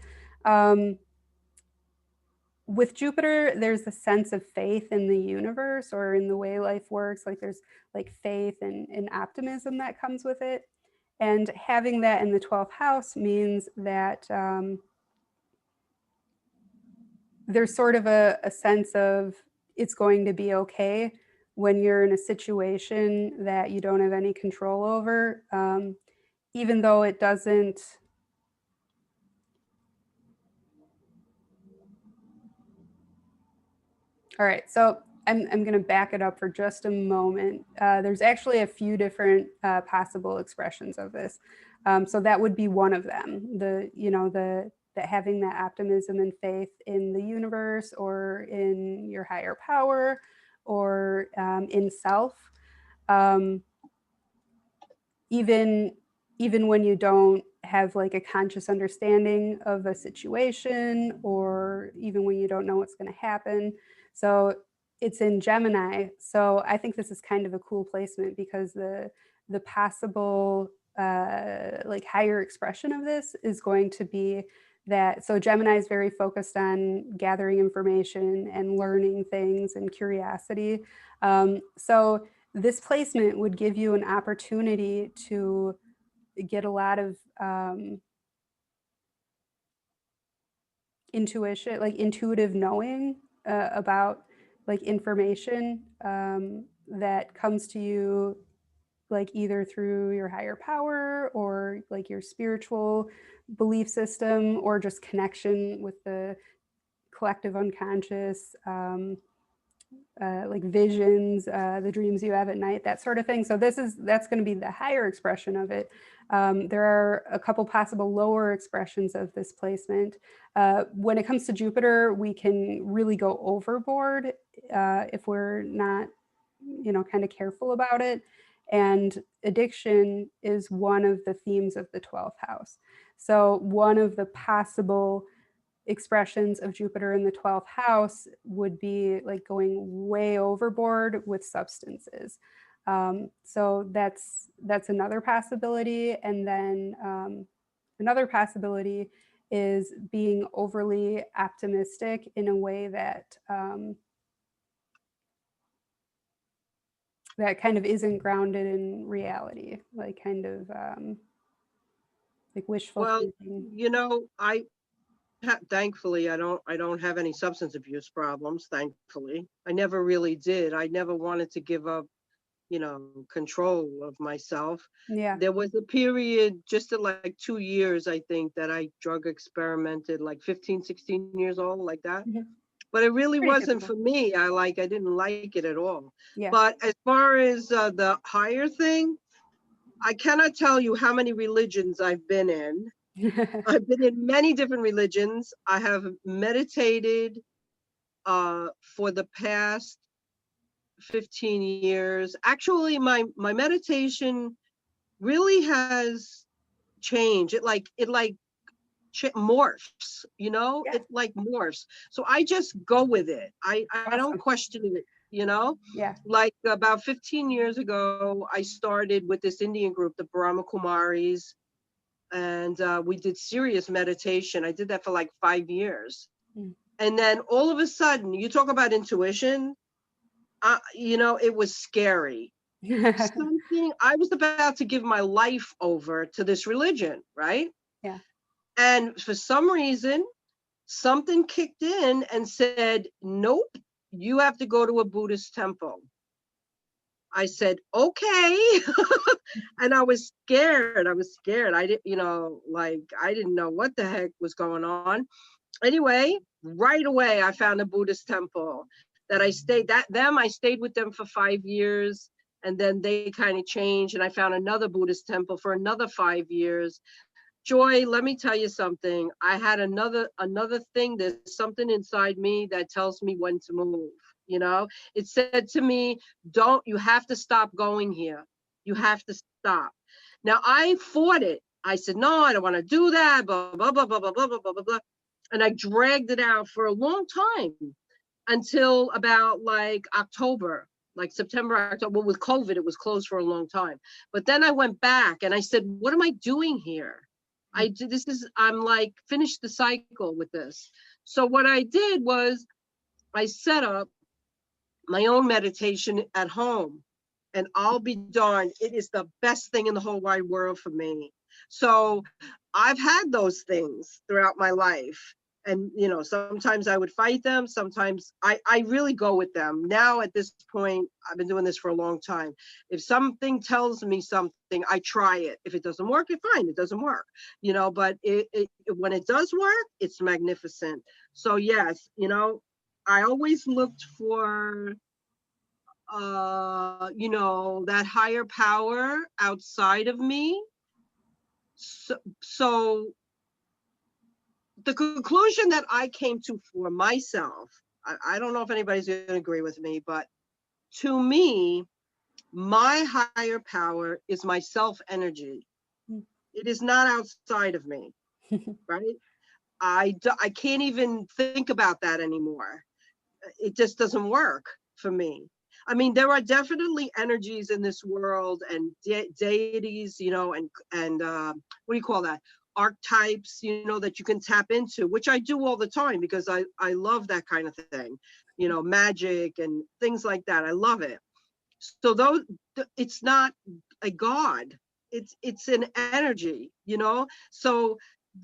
with Jupiter, there's a sense of faith in the universe or in the way life works. Like there's like faith and optimism that comes with it. And having that in the 12th house means that there's sort of a sense of it's going to be okay when you're in a situation that you don't have any control over, even though it doesn't. All right, so I'm going to back it up for just a moment. There's actually a few different possible expressions of this. So that would be one of them. That having that optimism and faith in the universe or in your higher power or in self, even when you don't have like a conscious understanding of a situation, or even when you don't know what's going to happen. So it's in Gemini. So I think this is kind of a cool placement because the possible like higher expression of this is going to be that, so Gemini is very focused on gathering information and learning things and curiosity. So this placement would give you an opportunity to get a lot of intuition, like intuitive knowing about like information that comes to you like either through your higher power or like your spiritual belief system or just connection with the collective unconscious, like visions, the dreams you have at night, that sort of thing. So that's going to be the higher expression of it. There are a couple possible lower expressions of this placement. When it comes to Jupiter, we can really go overboard if we're not, kind of careful about it. And addiction is one of the themes of the 12th house. So one of the possible expressions of Jupiter in the 12th house would be like going way overboard with substances. So that's another possibility. And then another possibility is being overly optimistic in a way that that kind of isn't grounded in reality, like kind of like wishful Well, thinking. thankfully, I don't have any substance abuse problems. Thankfully, I never really did. I never wanted to give up, control of myself. Yeah. There was a period just at like 2 years, I think, that I drug experimented, like 15, 16 years old, like that. Mhm. But it really Pretty wasn't typical. for me. I didn't like it at all. Yeah. But as far as the higher thing, I cannot tell you how many religions I've been in. I've been in many different religions. I have meditated for the past 15 years. Actually, my meditation really has changed. It morphs, Yeah. it like morphs. So I just go with it. I don't Awesome. question it. Yeah. Like about 15 years ago, I started with this Indian group, the Brahma Kumaris, and we did serious meditation. I did that for like 5 years. Mm. And then all of a sudden, you talk about intuition, it was scary. I was about to give my life over to this religion, right? Yeah. And for some reason, something kicked in and said, nope, you have to go to a Buddhist temple. I said, okay. And I was scared. I was scared. I didn't, I didn't know what the heck was going on. Anyway, right away, I found a Buddhist temple that I stayed with them for 5 years. And then they kind of changed. And I found another Buddhist temple for another 5 years. Joy, let me tell you something. I had another thing. There's something inside me that tells me when to move. It said to me, you have to stop going here. You have to stop. Now I fought it. I said, no, I don't want to do that, blah, blah, blah, blah, blah, blah, blah, blah, blah. And I dragged it out for a long time until about like October, like September, October. Well, with COVID, it was closed for a long time. But then I went back and I said, what am I doing here? I'm like, finish the cycle with this. So what I did was I set up my own meditation at home, and I'll be darned, it is the best thing in the whole wide world for me. So I've had those things throughout my life. And, sometimes I would fight them. Sometimes I really go with them. Now at this point, I've been doing this for a long time. If something tells me something, I try it. If it doesn't work, fine, it doesn't work. But when it does work, it's magnificent. So yes, I always looked for that higher power outside of me. So the conclusion that I came to for myself, I don't know if anybody's going to agree with me, but to me, my higher power is my self energy. It is not outside of me, right? I can't even think about that anymore. It just doesn't work for me. I mean, there are definitely energies in this world and deities, and what do you call that? archetypes, that you can tap into, which I do all the time because I love that kind of thing, magic and things like that. I love it. So it's not a god, it's an energy, so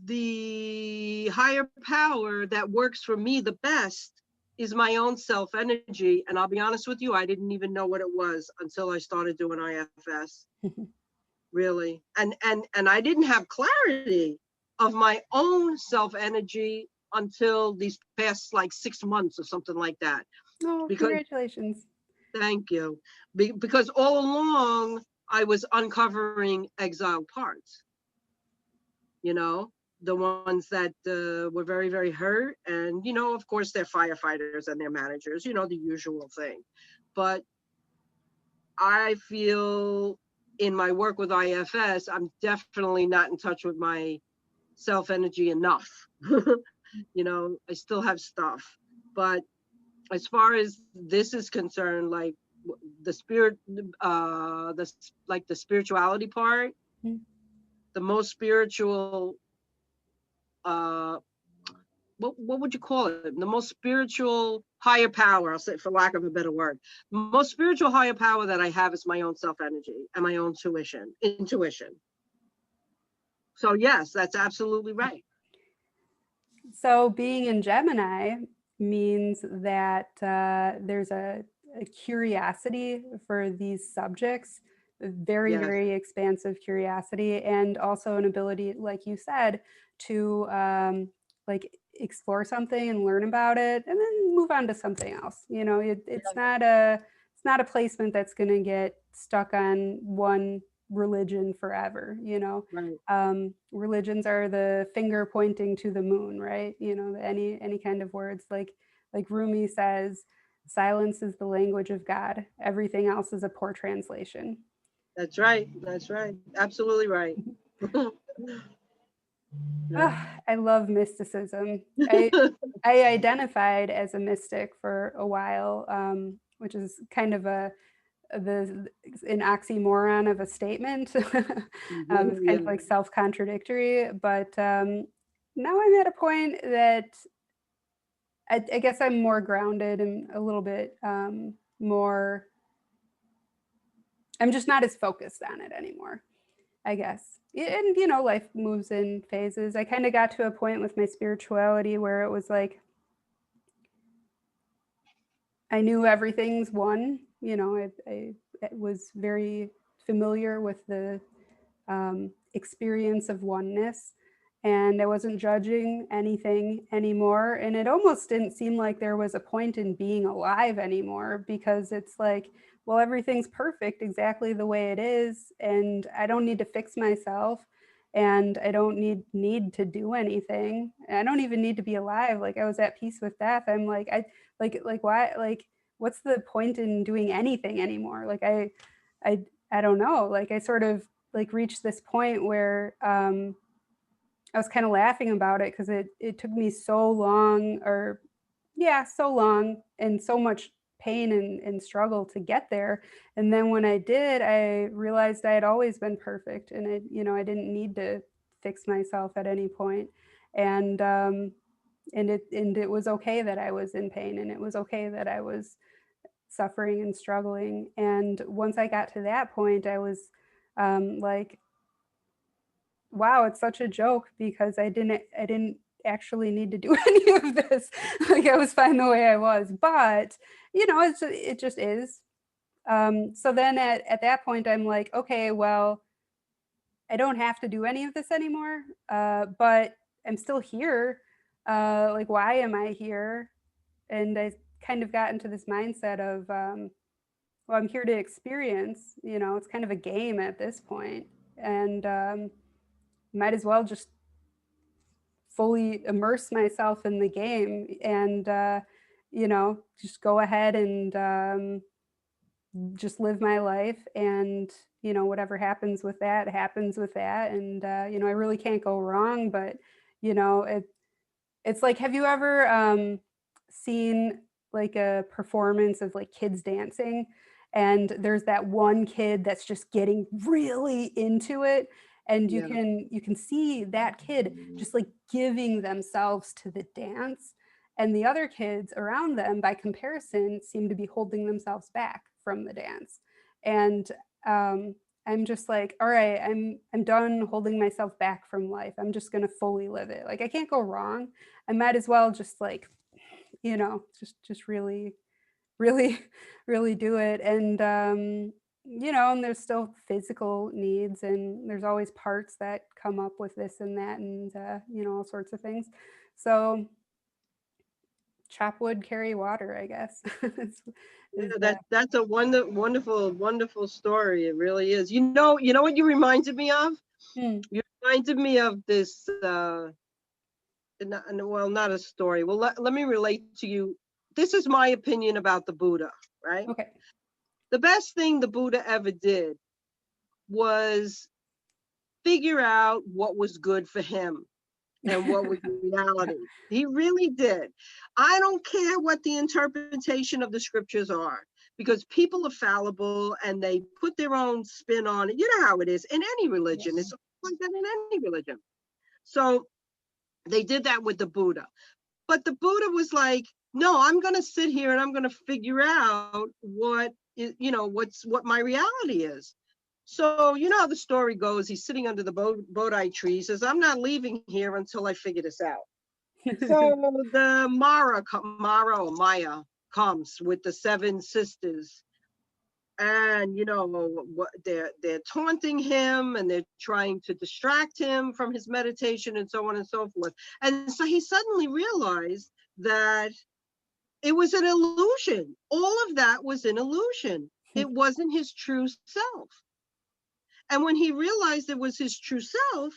the higher power that works for me the best is my own self energy. And I'll be honest with you, I didn't even know what it was until I started doing IFS. Really. And I didn't have clarity of my own self energy until these past like 6 months or something like that. Oh, Because congratulations. thank you. Because all along I was uncovering exiled parts, the ones that were very, very hurt. And, of course, they're firefighters and they're managers, the usual thing. But I feel in my work with IFS, I'm definitely not in touch with my self energy enough. I still have stuff. But as far as this is concerned, like the spirit, the spirituality part, the most spiritual, what would you call it? The most spiritual higher power, I'll say, for lack of a better word, the most spiritual higher power that I have is my own self energy and my own intuition. So yes, that's absolutely right. So being in Gemini means that there's a curiosity for these subjects, a very, Yes. very expansive curiosity, and also an ability, like you said, to like explore something and learn about it, and then move on to something else. It's not a placement that's going to get stuck on one religion forever. Right. Religions are the finger pointing to the moon, right? Any kind of words, like Rumi says, silence is the language of God, everything else is a poor translation. That's right. That's right. Absolutely right. I love mysticism. I identified as a mystic for a while, which is kind of an oxymoron of a statement. It's kind of like self-contradictory, but now I'm at a point that I guess I'm more grounded and a little bit more, I'm just not as focused on it anymore, I guess. And, life moves in phases. I kind of got to a point with my spirituality where it was like, I knew everything's one. I was very familiar with the experience of oneness, and I wasn't judging anything anymore. And it almost didn't seem like there was a point in being alive anymore, because it's like, well, everything's perfect exactly the way it is, and I don't need to fix myself, and I don't need to do anything. I don't even need to be alive. Like, I was at peace with death. I'm like, why, like, what's the point in doing anything anymore? Like, I don't know. Like, I sort of like reached this point where I was kind of laughing about it, because it took me so long, so long, and so much pain and struggle to get there. And then when I did, I realized I had always been perfect, and I didn't need to fix myself at any point. And it was okay that I was in pain, and it was okay that I was suffering and struggling. And once I got to that point, I was like, wow, it's such a joke, because I didn't actually need to do any of this. Like, I was fine the way I was, but it just is. So then at that point, I'm like, okay, well, I don't have to do any of this anymore, but I'm still here. Like, why am I here? And I kind of got into this mindset of, well, I'm here to experience. It's kind of a game at this point, and might as well just fully immerse myself in the game, and just go ahead and just live my life. And whatever happens with that happens with that. And I really can't go wrong. But it's like, have you ever seen like a performance of like kids dancing, and there's that one kid that's just getting really into it, And Yeah. you can see that kid just like giving themselves to the dance, and the other kids around them by comparison seem to be holding themselves back from the dance. And I'm just like, all right, I'm done holding myself back from life. I'm just going to fully live it. Like I can't go wrong. I might as well just like, just really, really, really do it. And and there's still physical needs, and there's always parts that come up with this and that, and all sorts of things. So chop wood, carry water, I guess. Yeah, is that's a wonderful, wonderful story. It really is. You know what you reminded me of? Hmm, You reminded me of this, well, not a story. Well, let me relate to you. This is my opinion about the Buddha, right? okay. The best thing the Buddha ever did was figure out what was good for him and what was reality. He really did. I don't care what the interpretation of the scriptures are, because people are fallible and they put their own spin on it. You know how it is in any religion. It's like that in any religion. So they did that with the Buddha. But the Buddha was like, no, I'm going to sit here and I'm going to figure out what is, what my reality is. So, you know how the story goes. He's sitting under the Bodhi tree. He says, I'm not leaving here until I figure this out. So the Mara or Maya comes with the 7 sisters. And what they're taunting him, and they're trying to distract him from his meditation, and so on and so forth. And so he suddenly realized that it was an illusion. All of that was an illusion. It wasn't his true self. And when he realized it was his true self,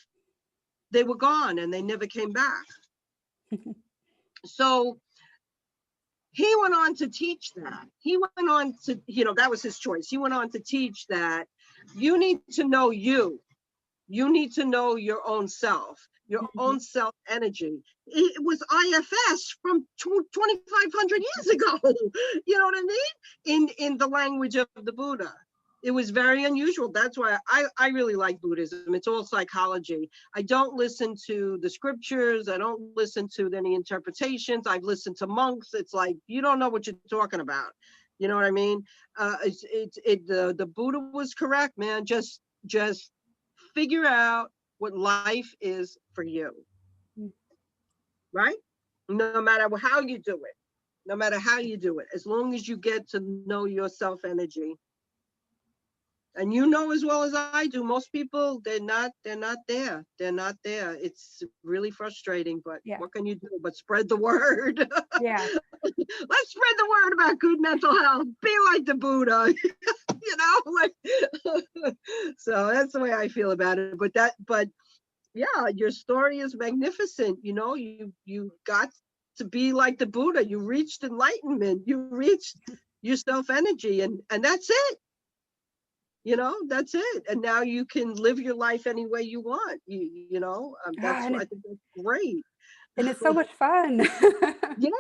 they were gone and they never came back. So he went on to teach that. He went on to, that was his choice. He went on to teach that you need to know you. You need to know your own self, your own self energy. It was IFS from 2,500 years ago. You know what I mean? In the language of the Buddha. It was very unusual. That's why I really like Buddhism. It's all psychology. I don't listen to the scriptures. I don't listen to any interpretations. I've listened to monks. It's like, you don't know what you're talking about. You know what I mean? The Buddha was correct, man. Just figure out what life is for you, right? No matter how you do it, no matter how you do it, as long as you get to know your self energy. And you know as well as I do, most people, they're not there. They're not there. It's really frustrating, but Yeah. what can you do but spread the word? Yeah. Let's spread the word about good mental health. Be like the Buddha. So that's the way I feel about it. But yeah, your story is magnificent. You got to be like the Buddha. You reached enlightenment. You reached your self energy, and that's it. That's it. And now you can live your life any way you want. Ah, and I think that's great. and it's so much fun. Yeah,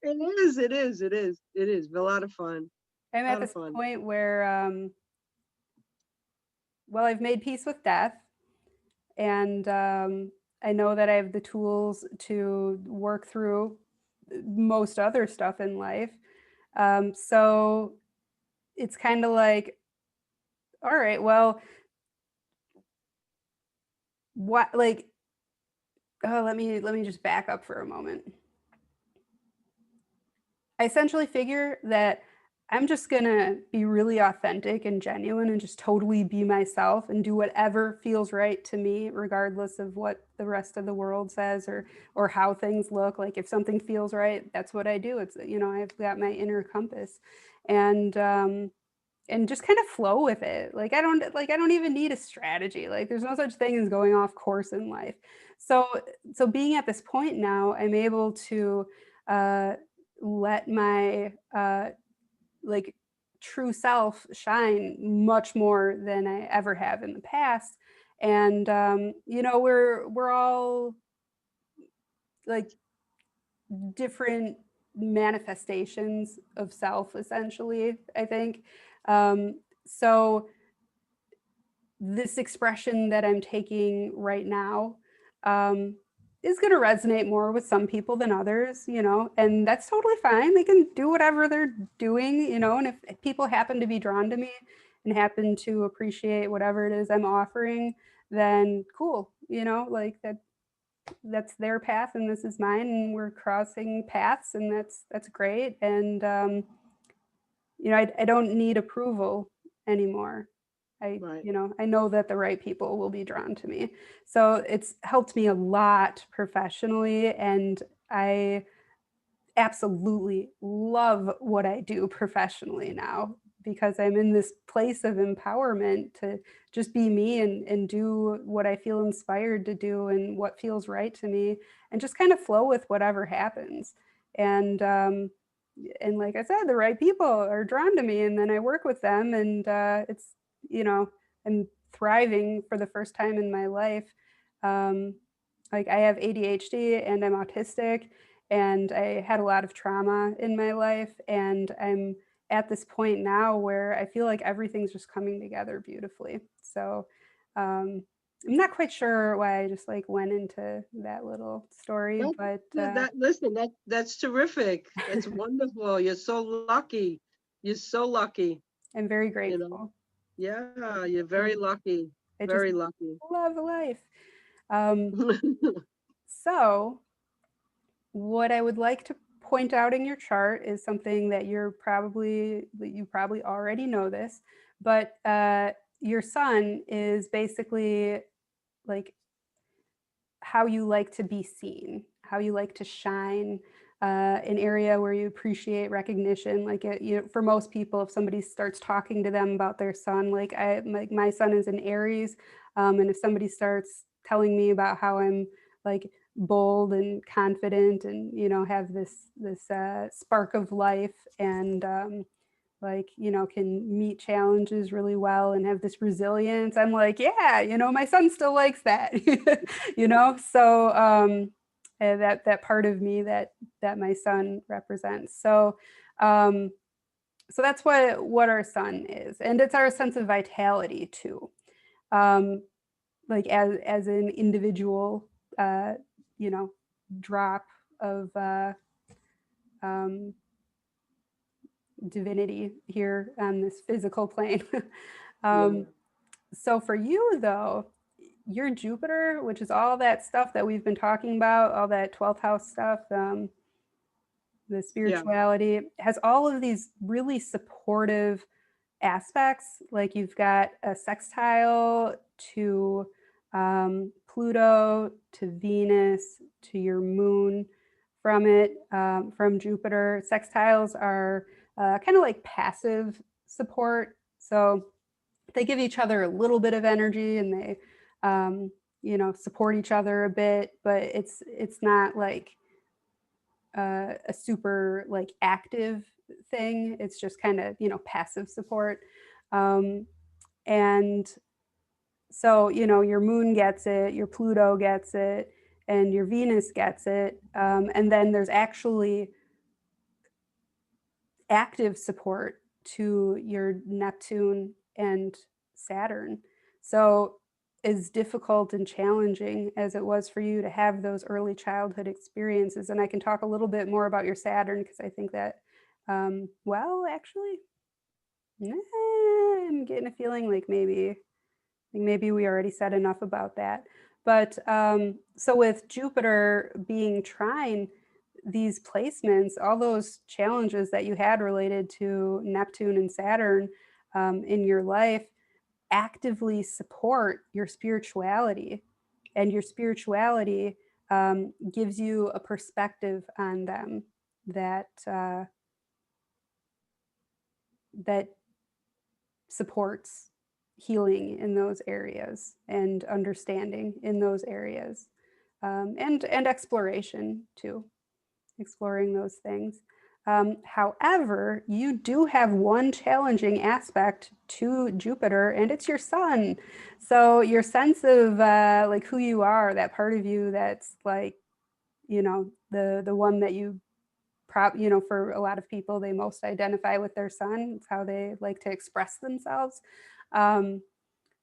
it is. It is. It is. It is a lot of fun. I'm A at lot of this fun. point where, well, I've made peace with death, and I know that I have the tools to work through most other stuff in life. So it's kind of like, all right, well, what, like, oh, let me just back up for a moment. I essentially figure that I'm just gonna be really authentic and genuine and just totally be myself and do whatever feels right to me, regardless of what the rest of the world says or how things look. Like if something feels right, that's what I do. It's I've got my inner compass, and just kind of flow with it. Like I don't even need a strategy. Like there's no such thing as going off course in life. So being at this point now, I'm able to uh, let my like true self shine much more than I ever have in the past. And we're all like different manifestations of self, essentially, I think. So this expression that I'm taking right now is going to resonate more with some people than others, you know, and that's totally fine. They can do whatever they're doing, you know, and if people happen to be drawn to me and happen to appreciate whatever it is I'm offering, then cool, you know, like that's their path and this is mine, and we're crossing paths, and that's great. And you know, I don't need approval anymore. Right. You know, I know that the right people will be drawn to me. So it's helped me a lot professionally, and I absolutely love what I do professionally now, because I'm in this place of empowerment to just be me and do what I feel inspired to do and what feels right to me, and just kind of flow with whatever happens. And like I said, the right people are drawn to me, and then I work with them, and it's, you know, I'm thriving for the first time in my life. Um, like I have ADHD and I'm autistic, and I had a lot of trauma in my life, and I'm at this point now where I feel like everything's just coming together beautifully. So I'm not quite sure why I just like went into that little story, but Listen, that's terrific. That's wonderful. You're so lucky. You're so lucky. I'm very You know. grateful. Yeah, you're very lucky. I just Very lucky. love life. Um, so what I would like to point out in your chart is something that you probably already know this, but your sun is basically like how you like to be seen, how you like to shine, an area where you appreciate recognition. Like you know, for most people, if somebody starts talking to them about their sun, like my sun is in Aries, and if somebody starts telling me about how I'm like bold and confident, and you know have this spark of life, and like you know can meet challenges really well and have this resilience, I'm like, yeah, you know, my son still likes that. You know, so that part of me that my son represents. So so that's what our sun is, and it's our sense of vitality too, um like as an individual, uh you know, drop of um divinity here on this physical plane. Yeah. um, so for you though, your Jupiter, which is all that stuff that we've been talking about, all that 12th house stuff, the Yeah. spirituality, has all of these really supportive aspects. Like you've got a sextile to Pluto, to Venus, to your moon from it, from Jupiter. Sextiles are kind of like passive support. So they give each other a little bit of energy, and they, you know, support each other a bit, but it's not like a super like active thing. It's just kind of, you know, passive support. Um, and so, you know, your moon gets it, your Pluto gets it, and your Venus gets it. And then there's actually active support to your Neptune and Saturn. So, as difficult and challenging as it was for you to have those early childhood experiences, and I can talk a little bit more about your Saturn because I think that, well, actually, I'm getting a feeling like maybe we already said enough about that. But so with Jupiter being trine these placements, all those challenges that you had related to Neptune and Saturn in your life actively support your spirituality. And your spirituality gives you a perspective on them that that supports healing in those areas and understanding in those areas, and exploration too, exploring those things. However, you do have one challenging aspect to Jupiter, and it's your sun. So your sense of like who you are, that part of you that's like, you know, the one that you you know, for a lot of people, they most identify with their sun. It's how they like to express themselves. Um,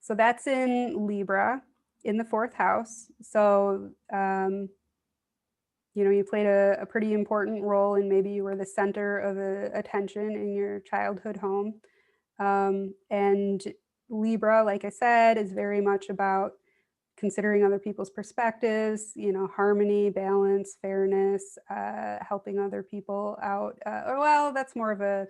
So that's in Libra in the 4th house. So, you played a pretty important role, and maybe you were the center of attention in your childhood home. And Libra, like I said, is very much about considering other people's perspectives, harmony, balance, fairness, helping other people out. Well, that's more of a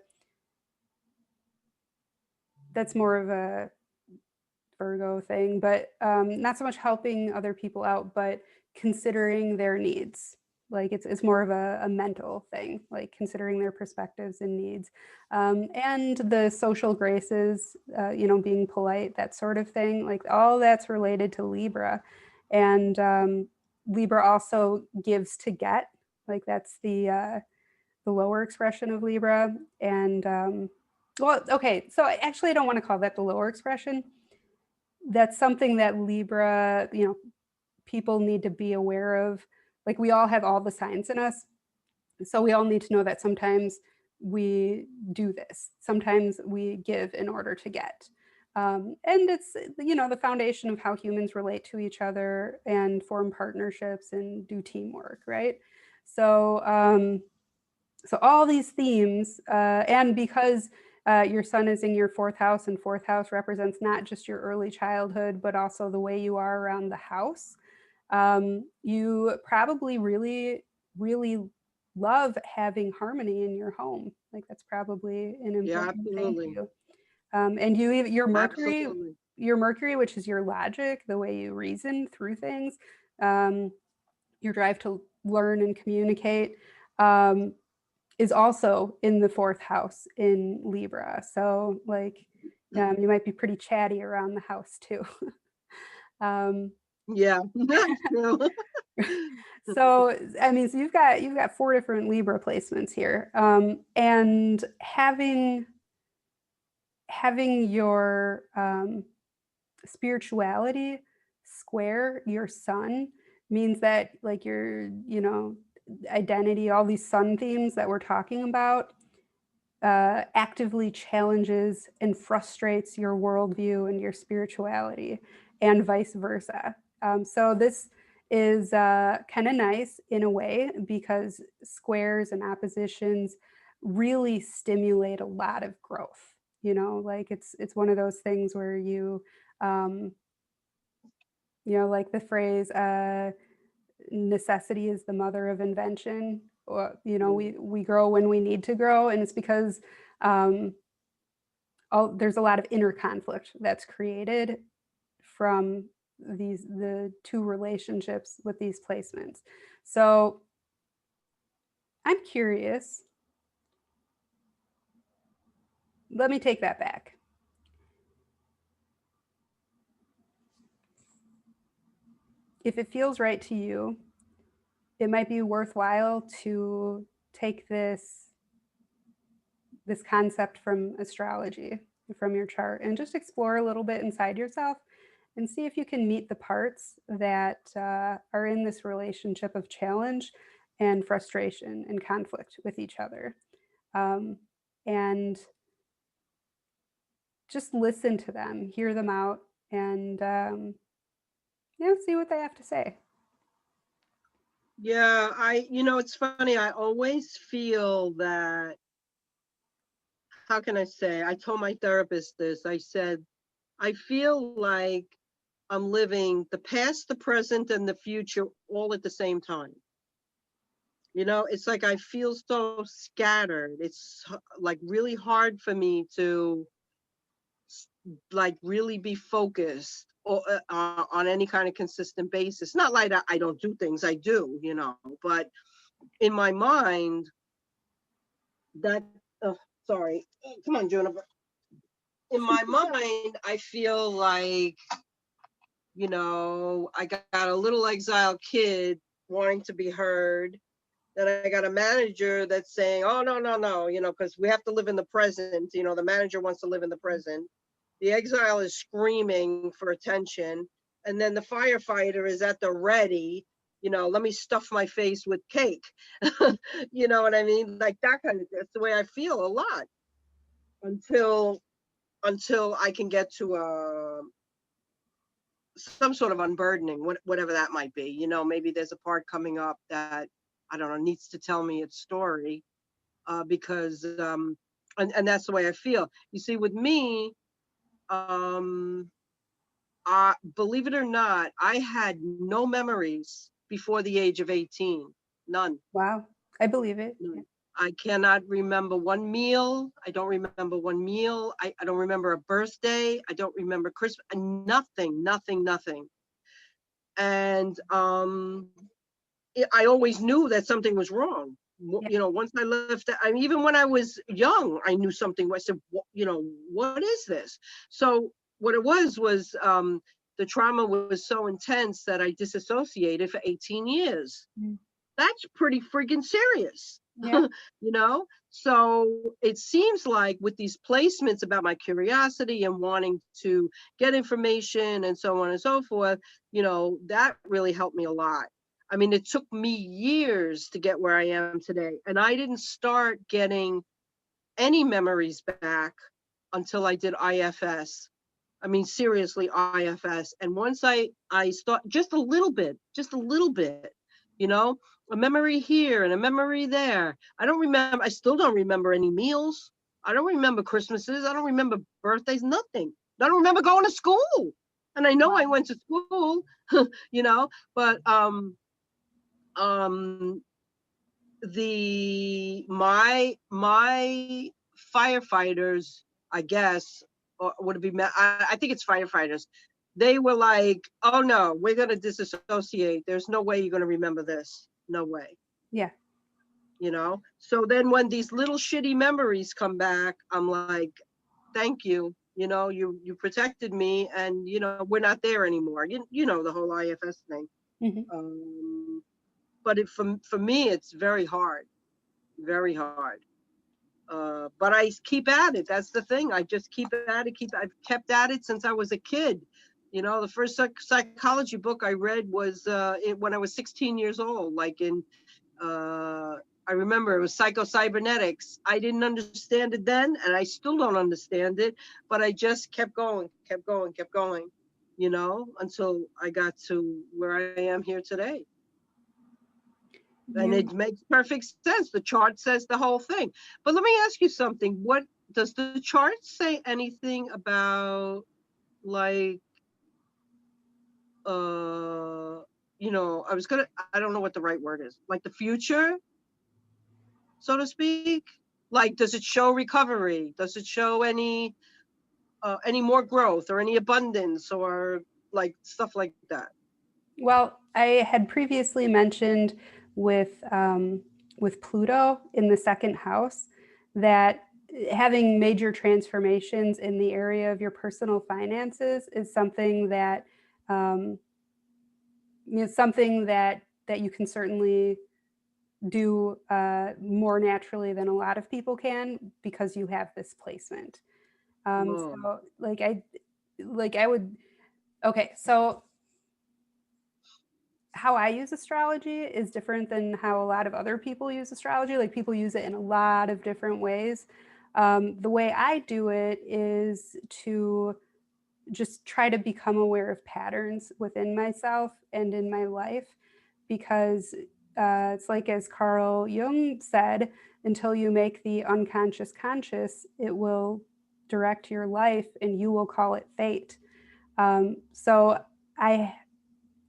Virgo thing, but not so much helping other people out, but considering their needs. Like it's more of a mental thing, like considering their perspectives and needs. And the social graces, being polite, that sort of thing, like all that's related to Libra. And Libra also gives to get, like that's the lower expression of Libra. And well, okay, so I don't want to call that the lower expression. That's something that Libra, people need to be aware of. Like we all have all the signs in us. So we all need to know that sometimes we do this. Sometimes we give in order to get. And it's, the foundation of how humans relate to each other and form partnerships and do teamwork, right? So all these themes, and because your sun is in your 4th house, and 4th house represents not just your early childhood, but also the way you are around the house. You probably really, really love having harmony in your home. Like that's probably an Yeah, important thing to absolutely. you. And your Mercury, Absolutely. which is your logic, the way you reason through things, your drive to learn and communicate, is also in the 4th house in Libra. So like you might be pretty chatty around the house too. Yeah, that's true. So I mean, so you've got 4 different Libra placements here, and having your spirituality square your sun means that like your identity, all these sun themes that we're talking about, actively challenges and frustrates your worldview and your spirituality, and vice versa. So this is kind of nice in a way, because squares and oppositions really stimulate a lot of growth. Like it's one of those things where um, like the phrase, necessity is the mother of invention. Or we grow when we need to grow, and it's because there's a lot of inner conflict that's created from the 2 relationships with these placements. So I'm curious. Let me take that back. If it feels right to you, it might be worthwhile to take this concept from astrology, from your chart, and just explore a little bit inside yourself and see if you can meet the parts that are in this relationship of challenge and frustration and conflict with each other. And just listen to them, hear them out, and see what they have to say. Yeah, it's funny. I always feel that, how can I say? I told my therapist this. I said, I feel like I'm living the past, the present, and the future all at the same time. It's like I feel so scattered. It's like really hard for me to like really be focused on any kind of consistent basis. Not like I don't do things, I do, but in my mind, that, oh, sorry, come on, Juniper. In my mind, I feel like, I got a little exiled kid wanting to be heard. Then I got a manager that's saying, oh, no, because we have to live in the present. The manager wants to live in the present. The exile is screaming for attention. And then the firefighter is at the ready, let me stuff my face with cake. You know what I mean? Like that kind of, that's the way I feel a lot until I can get to some sort of unburdening, whatever that might be. You know, maybe there's a part coming up that, I don't know, needs to tell me its story, because and that's the way I feel. You see, with me, believe it or not, I had no memories before the age of 18. None. Wow. I believe it. Yeah. None. I cannot remember one meal. I don't remember one meal. I don't remember a birthday. I don't remember Christmas. Nothing, nothing, nothing. And I always knew that something was wrong. Yeah. You know, once I left, I mean, even when I was young, I knew something. I said, you know, what is this? So what it was the trauma was so intense that I disassociated for 18 years. Mm. That's pretty freaking serious. Yeah. You know? So it seems like with these placements about my curiosity and wanting to get information and so on and so forth, you know, that really helped me a lot. I mean, it took me years to get where I am today. And I didn't start getting any memories back until I did IFS. I mean, seriously, IFS. And once I start just a little bit, you know, a memory here and a memory there. I still don't remember any meals. I don't remember Christmases. I don't remember birthdays, nothing. I don't remember going to school. And I know I went to school, you know, but um my firefighters, I guess, or would it be I think it's firefighters, they were like, oh no, we're going to disassociate, there's no way you're going to remember this, no way. Yeah. You know, so then when these little shitty memories come back, I'm like, thank you, you know, you protected me, and you know, we're not there anymore. You know, the whole IFS thing. Mm-hmm. But for me, it's very hard, very hard. But I keep at it. That's the thing. I just keep at it. I've kept at it since I was a kid. You know, the first psychology book I read was when I was 16 years old. Like I remember it was psycho-cybernetics. I didn't understand it then, and I still don't understand it. But I just kept going, kept going, kept going. You know, until I got to where I am here today. And Yeah. it makes perfect sense. The chart says the whole thing. But let me ask you something. What does the chart say anything about, like, you know, I don't know what the right word is, like the future, so to speak? Like, does it show recovery? Does it show any more growth or any abundance or like stuff like that? Well, I had previously mentioned with Pluto in the second house that having major transformations in the area of your personal finances is something that um, something that you can certainly do more naturally than a lot of people can because you have this placement. Whoa. So I would, okay, so how I use astrology is different than how a lot of other people use astrology. Like, people use it in a lot of different ways. The way I do it is to just try to become aware of patterns within myself and in my life, because it's like, as Carl Jung said, until you make the unconscious conscious, it will direct your life and you will call it fate. So I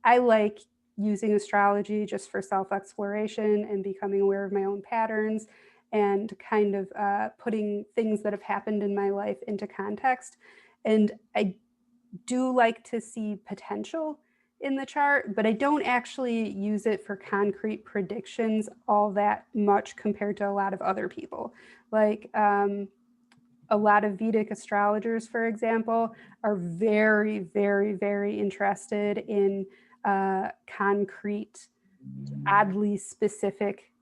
I like using astrology just for self exploration and becoming aware of my own patterns, and kind of putting things that have happened in my life into context. And I do like to see potential in the chart, but I don't actually use it for concrete predictions all that much compared to a lot of other people. Like, a lot of Vedic astrologers, for example, are very, very, very interested in concrete, oddly specific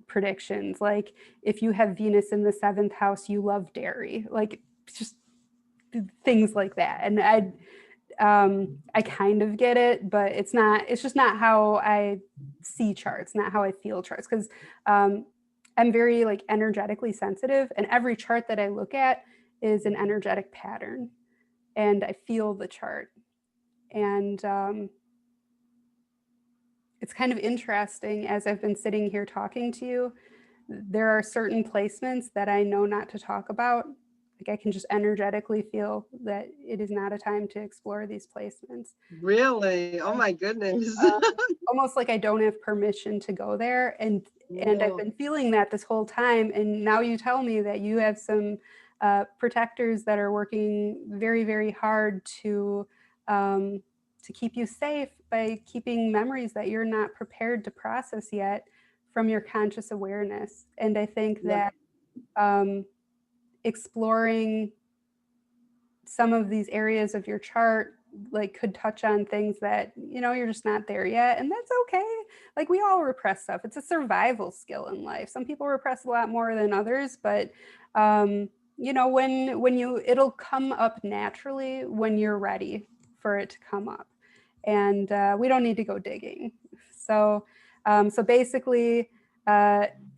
predictions. Like, if you have Venus in the seventh house, you love dairy. Like, just things like that. And I kind of get it, but it's just not how I see charts, not how I feel charts. Because I'm very, like, energetically sensitive, and every chart that I look at is an energetic pattern, and I feel the chart. And it's kind of interesting as I've been sitting here talking to you, there are certain placements that I know not to talk about. Like I can just energetically feel that it is not a time to explore these placements. Really? Oh my goodness. Almost like I don't have permission to go there. And I've been feeling that this whole time. And now you tell me that you have some protectors that are working very, very hard to keep you safe by keeping memories that you're not prepared to process yet from your conscious awareness. And I think that exploring some of these areas of your chart like could touch on things that you're just not there yet, and that's okay. Like we all repress stuff. It's a survival skill in life. Some people repress a lot more than others, but when it'll come up naturally when you're ready for it to come up, and we don't need to go digging. So basically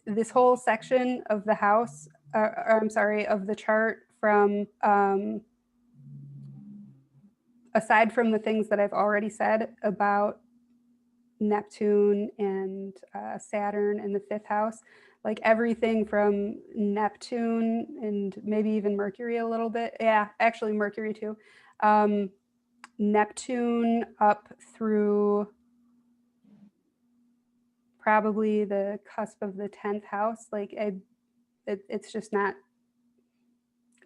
this whole section of the house of the chart, from aside from the things that I've already said about Neptune and Saturn in the 5th house, like everything from Neptune and maybe even Mercury a little bit. Yeah, actually Mercury too. Neptune up through probably the cusp of the 10th house. Like it's just not,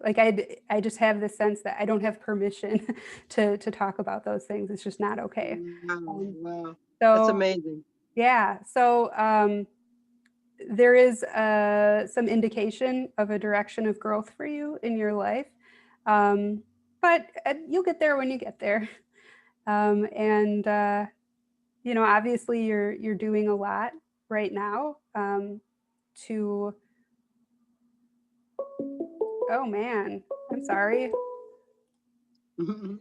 like I just have this sense that I don't have permission to talk about those things. It's just not okay. Wow. So That's amazing. Yeah. So there is some indication of a direction of growth for you in your life. But you'll get there when you get there. And obviously you're doing a lot right now to, oh man, I'm sorry. Oh,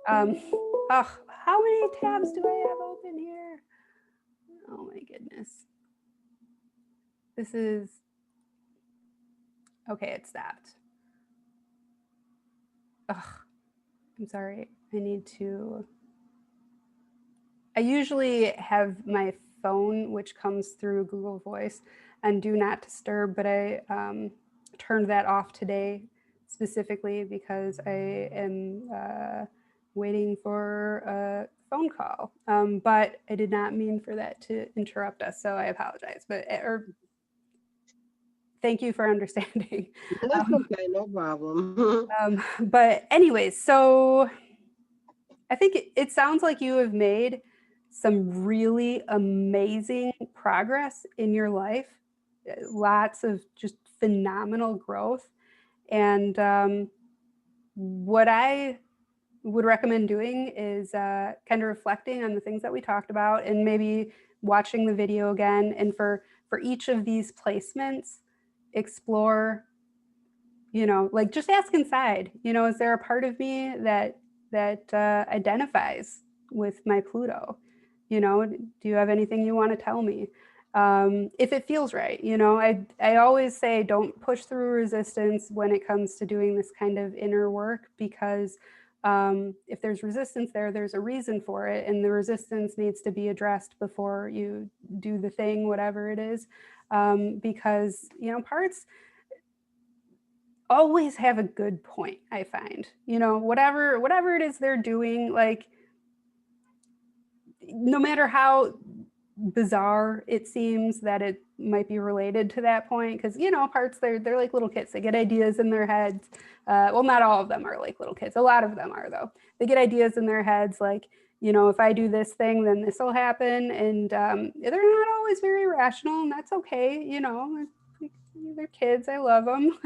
how many tabs do I have open here? Oh my goodness. This is, okay, it stopped. Ugh, I'm sorry. I usually have my phone, which comes through Google Voice, and do not disturb, but I turned that off today specifically because I am waiting for a phone call. But I did not mean for that to interrupt us, so I apologize. Thank you for understanding. That's okay, no problem. But anyways, so I think it sounds like you have made some really amazing progress in your life, lots of just phenomenal growth. And what I would recommend doing is kind of reflecting on the things that we talked about, and maybe watching the video again. And for each of these placements, explore, like just ask inside, is there a part of me that identifies with my Pluto? Do you have anything you want to tell me? If it feels right, I always say don't push through resistance when it comes to doing this kind of inner work, because if there's resistance there, there's a reason for it, and the resistance needs to be addressed before you do the thing, whatever it is, because parts always have a good point, I find. Whatever it is they're doing, like no matter how bizarre it seems that it might be related to that point, because parts, they're like little kids. They get ideas in their heads. Well, not all of them are like little kids. A lot of them are, though. They get ideas in their heads like, if I do this thing, then this will happen. And they're not always very rational, and that's okay. They're kids. I love them.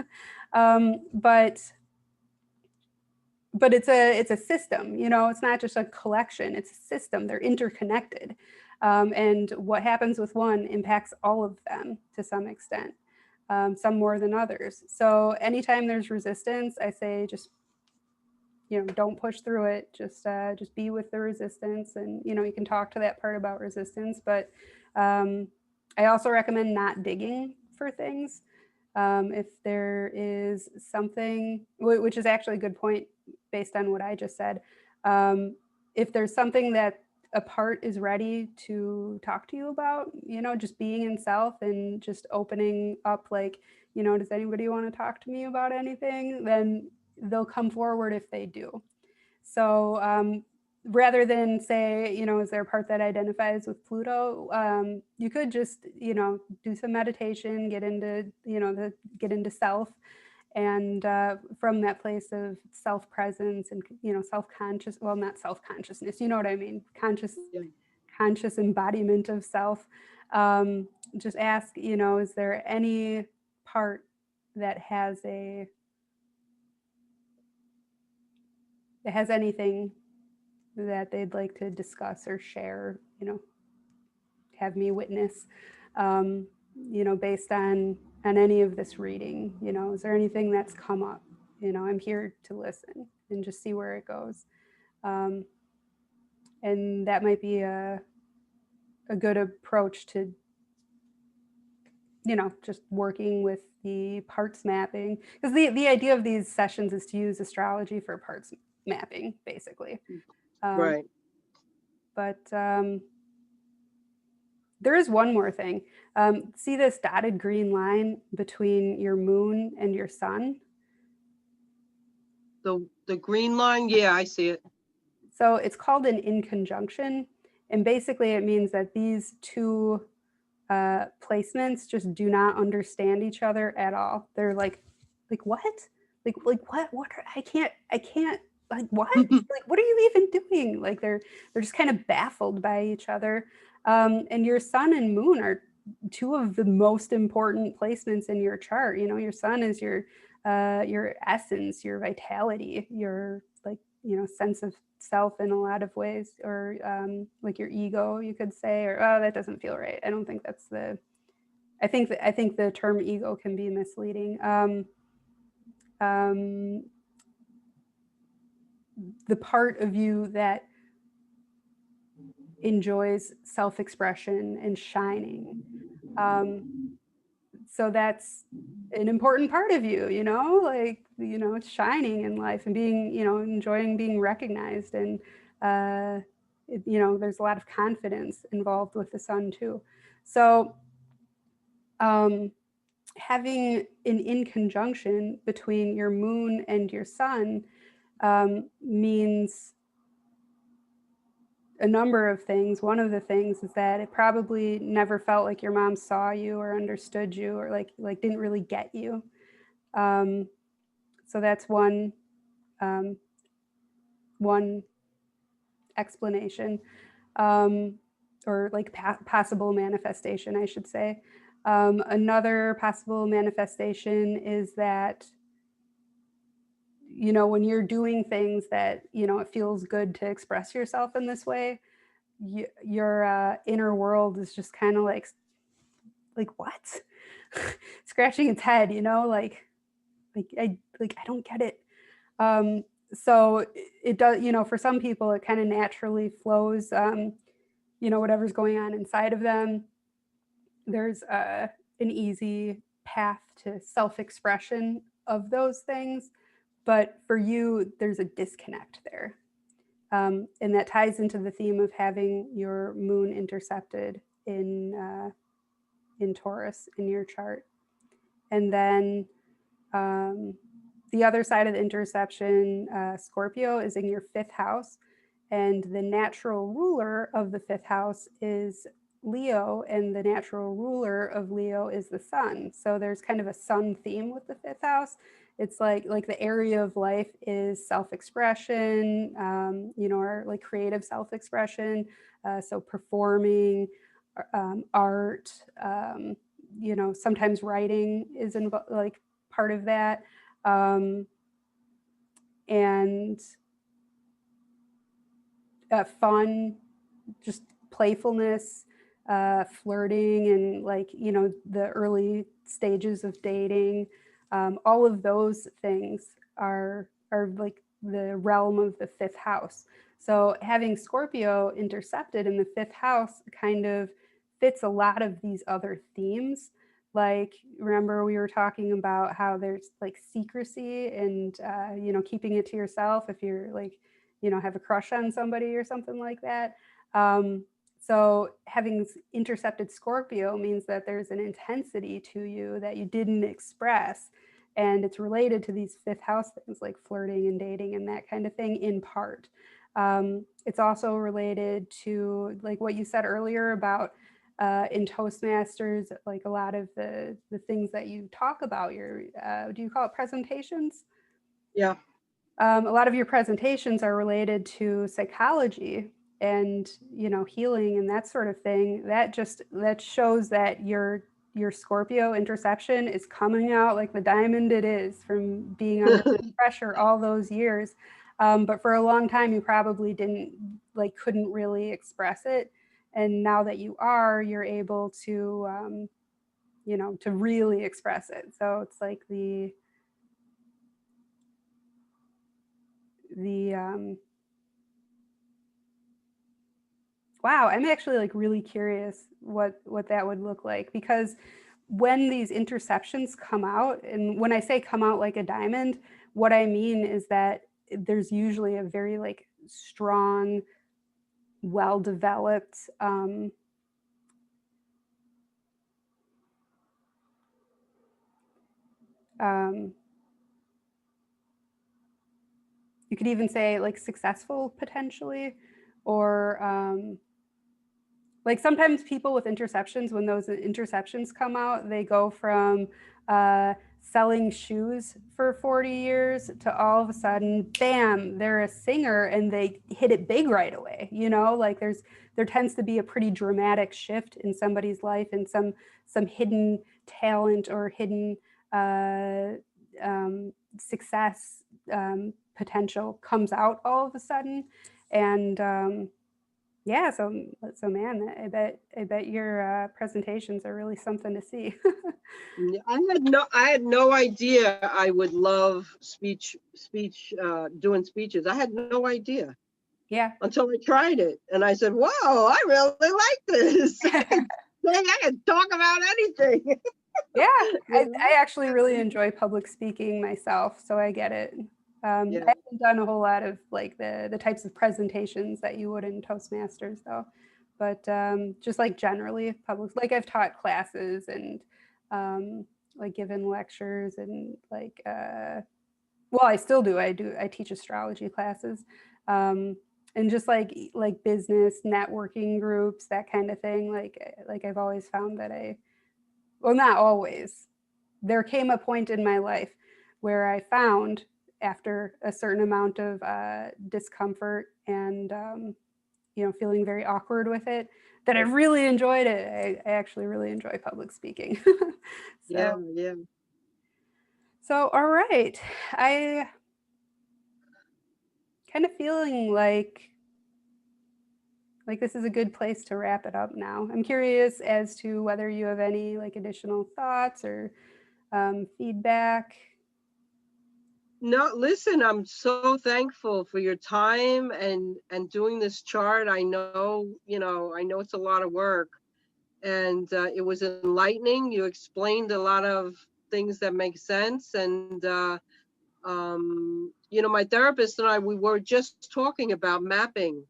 But it's a system. It's not just a collection. It's a system. They're interconnected. And what happens with one impacts all of them to some extent, some more than others. So anytime there's resistance, I say just, don't push through it. Just be with the resistance. And, you can talk to that part about resistance. But I also recommend not digging for things. If there is something, which is actually a good point based on what I just said, if there's something that a part is ready to talk to you about, just being in self and just opening up, like, does anybody want to talk to me about anything? Then they'll come forward if they do. So rather than say, is there a part that identifies with Pluto? You could just, do some meditation, get into, get into self. And from that place of self-presence and, self-conscious, well, not self-consciousness, you know what I mean? Conscious embodiment of self. Just ask, is there any part that has anything that they'd like to discuss or share, have me witness, based on any of this reading, is there anything that's come up? I'm here to listen and just see where it goes. And that might be a good approach to, just working with the parts mapping, because the idea of these sessions is to use astrology for parts mapping, basically. Right. But there is one more thing. See this dotted green line between your moon and your sun? The green line, yeah, I see it. So it's called an inconjunction. And basically it means that these two placements just do not understand each other at all. They're like what? Like what? I can't, like, what? Like, what are you even doing? Like they're just kind of baffled by each other. And your sun and moon are two of the most important placements in your chart. Your sun is your essence, your vitality, your, like, sense of self in a lot of ways, or like your ego, you could say, or, oh, that doesn't feel right. I don't think that's I think the term ego can be misleading. The part of you that enjoys self-expression and shining. So that's an important part of you, like, it's shining in life and being, enjoying being recognized. And, there's a lot of confidence involved with the sun too. So having an inconjunction between your moon and your sun means a number of things. One of the things is that it probably never felt like your mom saw you or understood you, or like didn't really get you. So that's one explanation, or like possible manifestation, I should say. Another possible manifestation is that, when you're doing things that, it feels good to express yourself in this way, your inner world is just kind of like what? Scratching its head, like I don't get it. So it does, for some people, it kind of naturally flows, whatever's going on inside of them. There's an easy path to self-expression of those things. But for you, there's a disconnect there. And that ties into the theme of having your moon intercepted in Taurus in your chart. And then the other side of the interception, Scorpio, is in your 5th house. And the natural ruler of the 5th house is Leo, and the natural ruler of Leo is the sun. So there's kind of a sun theme with the 5th house. It's like the area of life is self-expression, or like creative self-expression. So performing, art, sometimes writing is like part of that. And fun, just playfulness, flirting, and like, the early stages of dating. All of those things are like the realm of the 5th house. So having Scorpio intercepted in the 5th house kind of fits a lot of these other themes. Like, remember we were talking about how there's like secrecy and, keeping it to yourself if you're like, have a crush on somebody or something like that. So having intercepted Scorpio means that there's an intensity to you that you didn't express. And it's related to these fifth house things like flirting and dating and that kind of thing in part. It's also related to like what you said earlier about in Toastmasters, like a lot of the things that you talk about, your, do you call it presentations? Yeah. A lot of your presentations are related to psychology and healing and that sort of thing. That shows that your Scorpio interception is coming out like the diamond it is from being under pressure all those years. But for a long time you probably couldn't really express it, and now that you're able to to really express it. So it's like the wow, I'm actually like really curious what that would look like, because when these interceptions come out, and when I say come out like a diamond, what I mean is that there's usually a very like strong, well-developed you could even say like successful potentially, or like sometimes people with interceptions, when those interceptions come out, they go from selling shoes for 40 years to all of a sudden, bam, they're a singer and they hit it big right away. Like there tends to be a pretty dramatic shift in somebody's life, and some hidden talent or hidden success potential comes out all of a sudden. And yeah, so man, I bet your presentations are really something to see. Yeah, I had no idea I would love doing speeches. I had no idea Yeah. until I tried it, and I said, "Wow, I really like this. I can talk about anything." Yeah, I actually really enjoy public speaking myself, so I get it. I haven't done a whole lot of like the types of presentations that you would in Toastmasters though, but just like generally public, like I've taught classes and like given lectures and like well, I still do. I teach astrology classes, and just like business networking groups, that kind of thing. Like I've always found that well, not always. There came a point in my life where I found, after a certain amount of discomfort and feeling very awkward with it, that I really enjoyed it. I actually really enjoy public speaking. Yeah. So all right, I kind of feeling like this is a good place to wrap it up now. I'm curious as to whether you have any like additional thoughts or feedback. No, listen, I'm so thankful for your time and doing this chart. I know it's a lot of work, and it was enlightening. You explained a lot of things that make sense, and my therapist and I, we were just talking about mapping,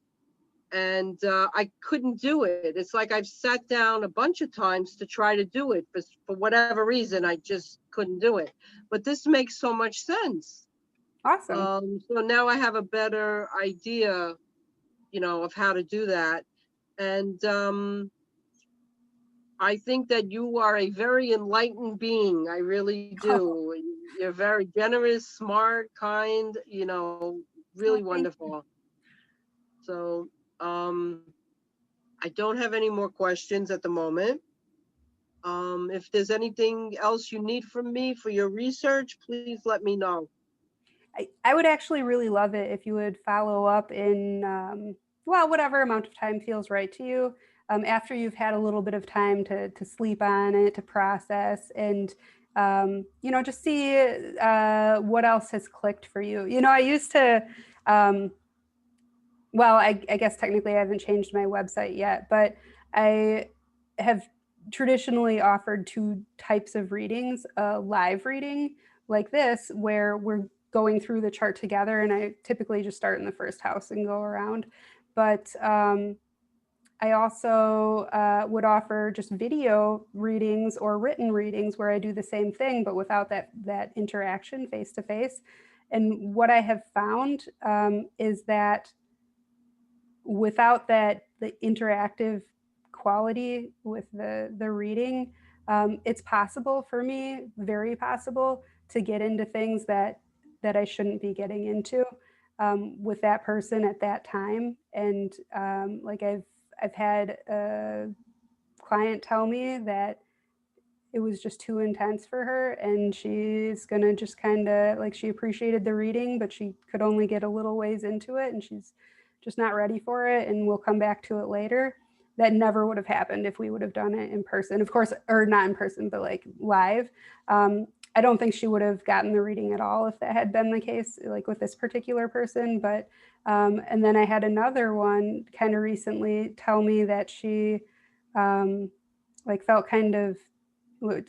and I couldn't do it. It's like I've sat down a bunch of times to try to do it, but for whatever reason, I just couldn't do it. But this makes so much sense. Awesome. So now I have a better idea, of how to do that. And I think that you are a very enlightened being. I really do. You're very generous, smart, kind, really wonderful. So I don't have any more questions at the moment. If there's anything else you need from me for your research, please let me know. I would actually really love it if you would follow up in, well, whatever amount of time feels right to you, after you've had a little bit of time to sleep on it, to process, and just see what else has clicked for you. I used to, well, I guess technically I haven't changed my website yet, but I have traditionally offered two types of readings: a live reading like this, where we're going through the chart together, and I typically just start in the first house and go around. But I also would offer just video readings or written readings where I do the same thing, but without that interaction face to face. And what I have found is that without the interactive quality with the reading, it's possible for me, very possible, to get into things that I shouldn't be getting into with that person at that time. And like I've had a client tell me that it was just too intense for her, and she's gonna just kind of like, she appreciated the reading, but she could only get a little ways into it, and she's just not ready for it, and we'll come back to it later. That never would have happened if we would have done it in person, of course, or not in person, but like live. I don't think she would have gotten the reading at all if that had been the case, like with this particular person. But and then I had another one kind of recently tell me that she like felt kind of,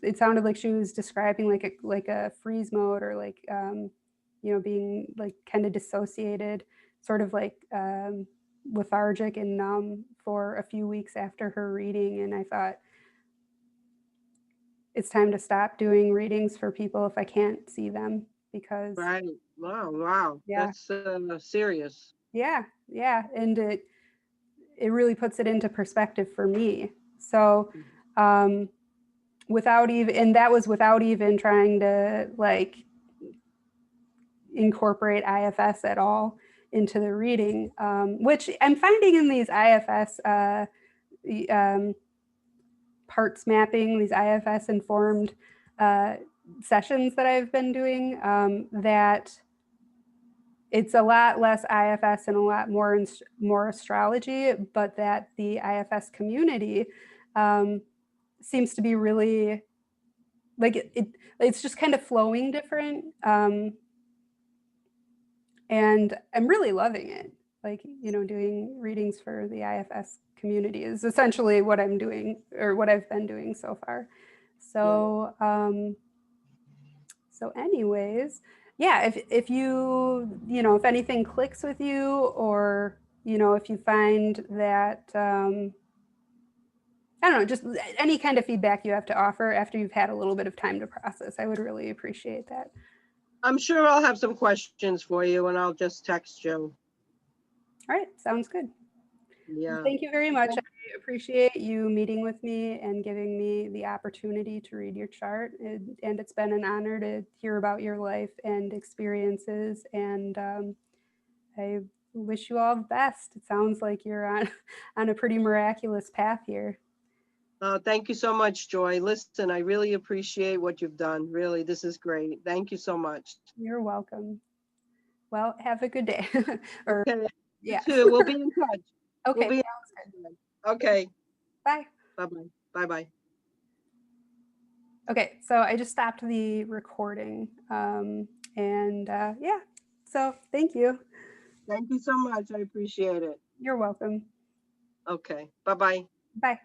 it sounded like she was describing like a freeze mode, or like being like kind of dissociated, sort of like lethargic and numb for a few weeks after her reading. And I thought, it's time to stop doing readings for people if I can't see them, because Right. Wow. yeah, That's serious. yeah, and it really puts it into perspective for me. So without even, and that was without even trying to like incorporate IFS at all into the reading, which I'm finding in these IFS parts mapping, these IFS informed sessions that I've been doing, that it's a lot less IFS and a lot more astrology, but that the IFS community seems to be really like it's just kind of flowing different. And I'm really loving it. Like, doing readings for the IFS community is essentially what I'm doing, or what I've been doing so far. So, so anyways, yeah, if you, if anything clicks with you, or, if you find that, I don't know, just any kind of feedback you have to offer after you've had a little bit of time to process, I would really appreciate that. I'm sure I'll have some questions for you, and I'll just text you. All right, sounds good. Yeah. Thank you very much. I appreciate you meeting with me and giving me the opportunity to read your chart. And it's been an honor to hear about your life and experiences. And I wish you all the best. It sounds like you're on a pretty miraculous path here. Thank you so much, Joy. Listen, I really appreciate what you've done. Really, this is great. Thank you so much. You're welcome. Well, have a good day. Or Okay. yeah. You too. We'll be in touch. Okay, We'll be sounds good. okay. Bye. Bye-bye. Bye-bye. Okay, so I just stopped the recording. And yeah, so thank you. Thank you so much. I appreciate it. You're welcome. Okay. Bye-bye. Bye.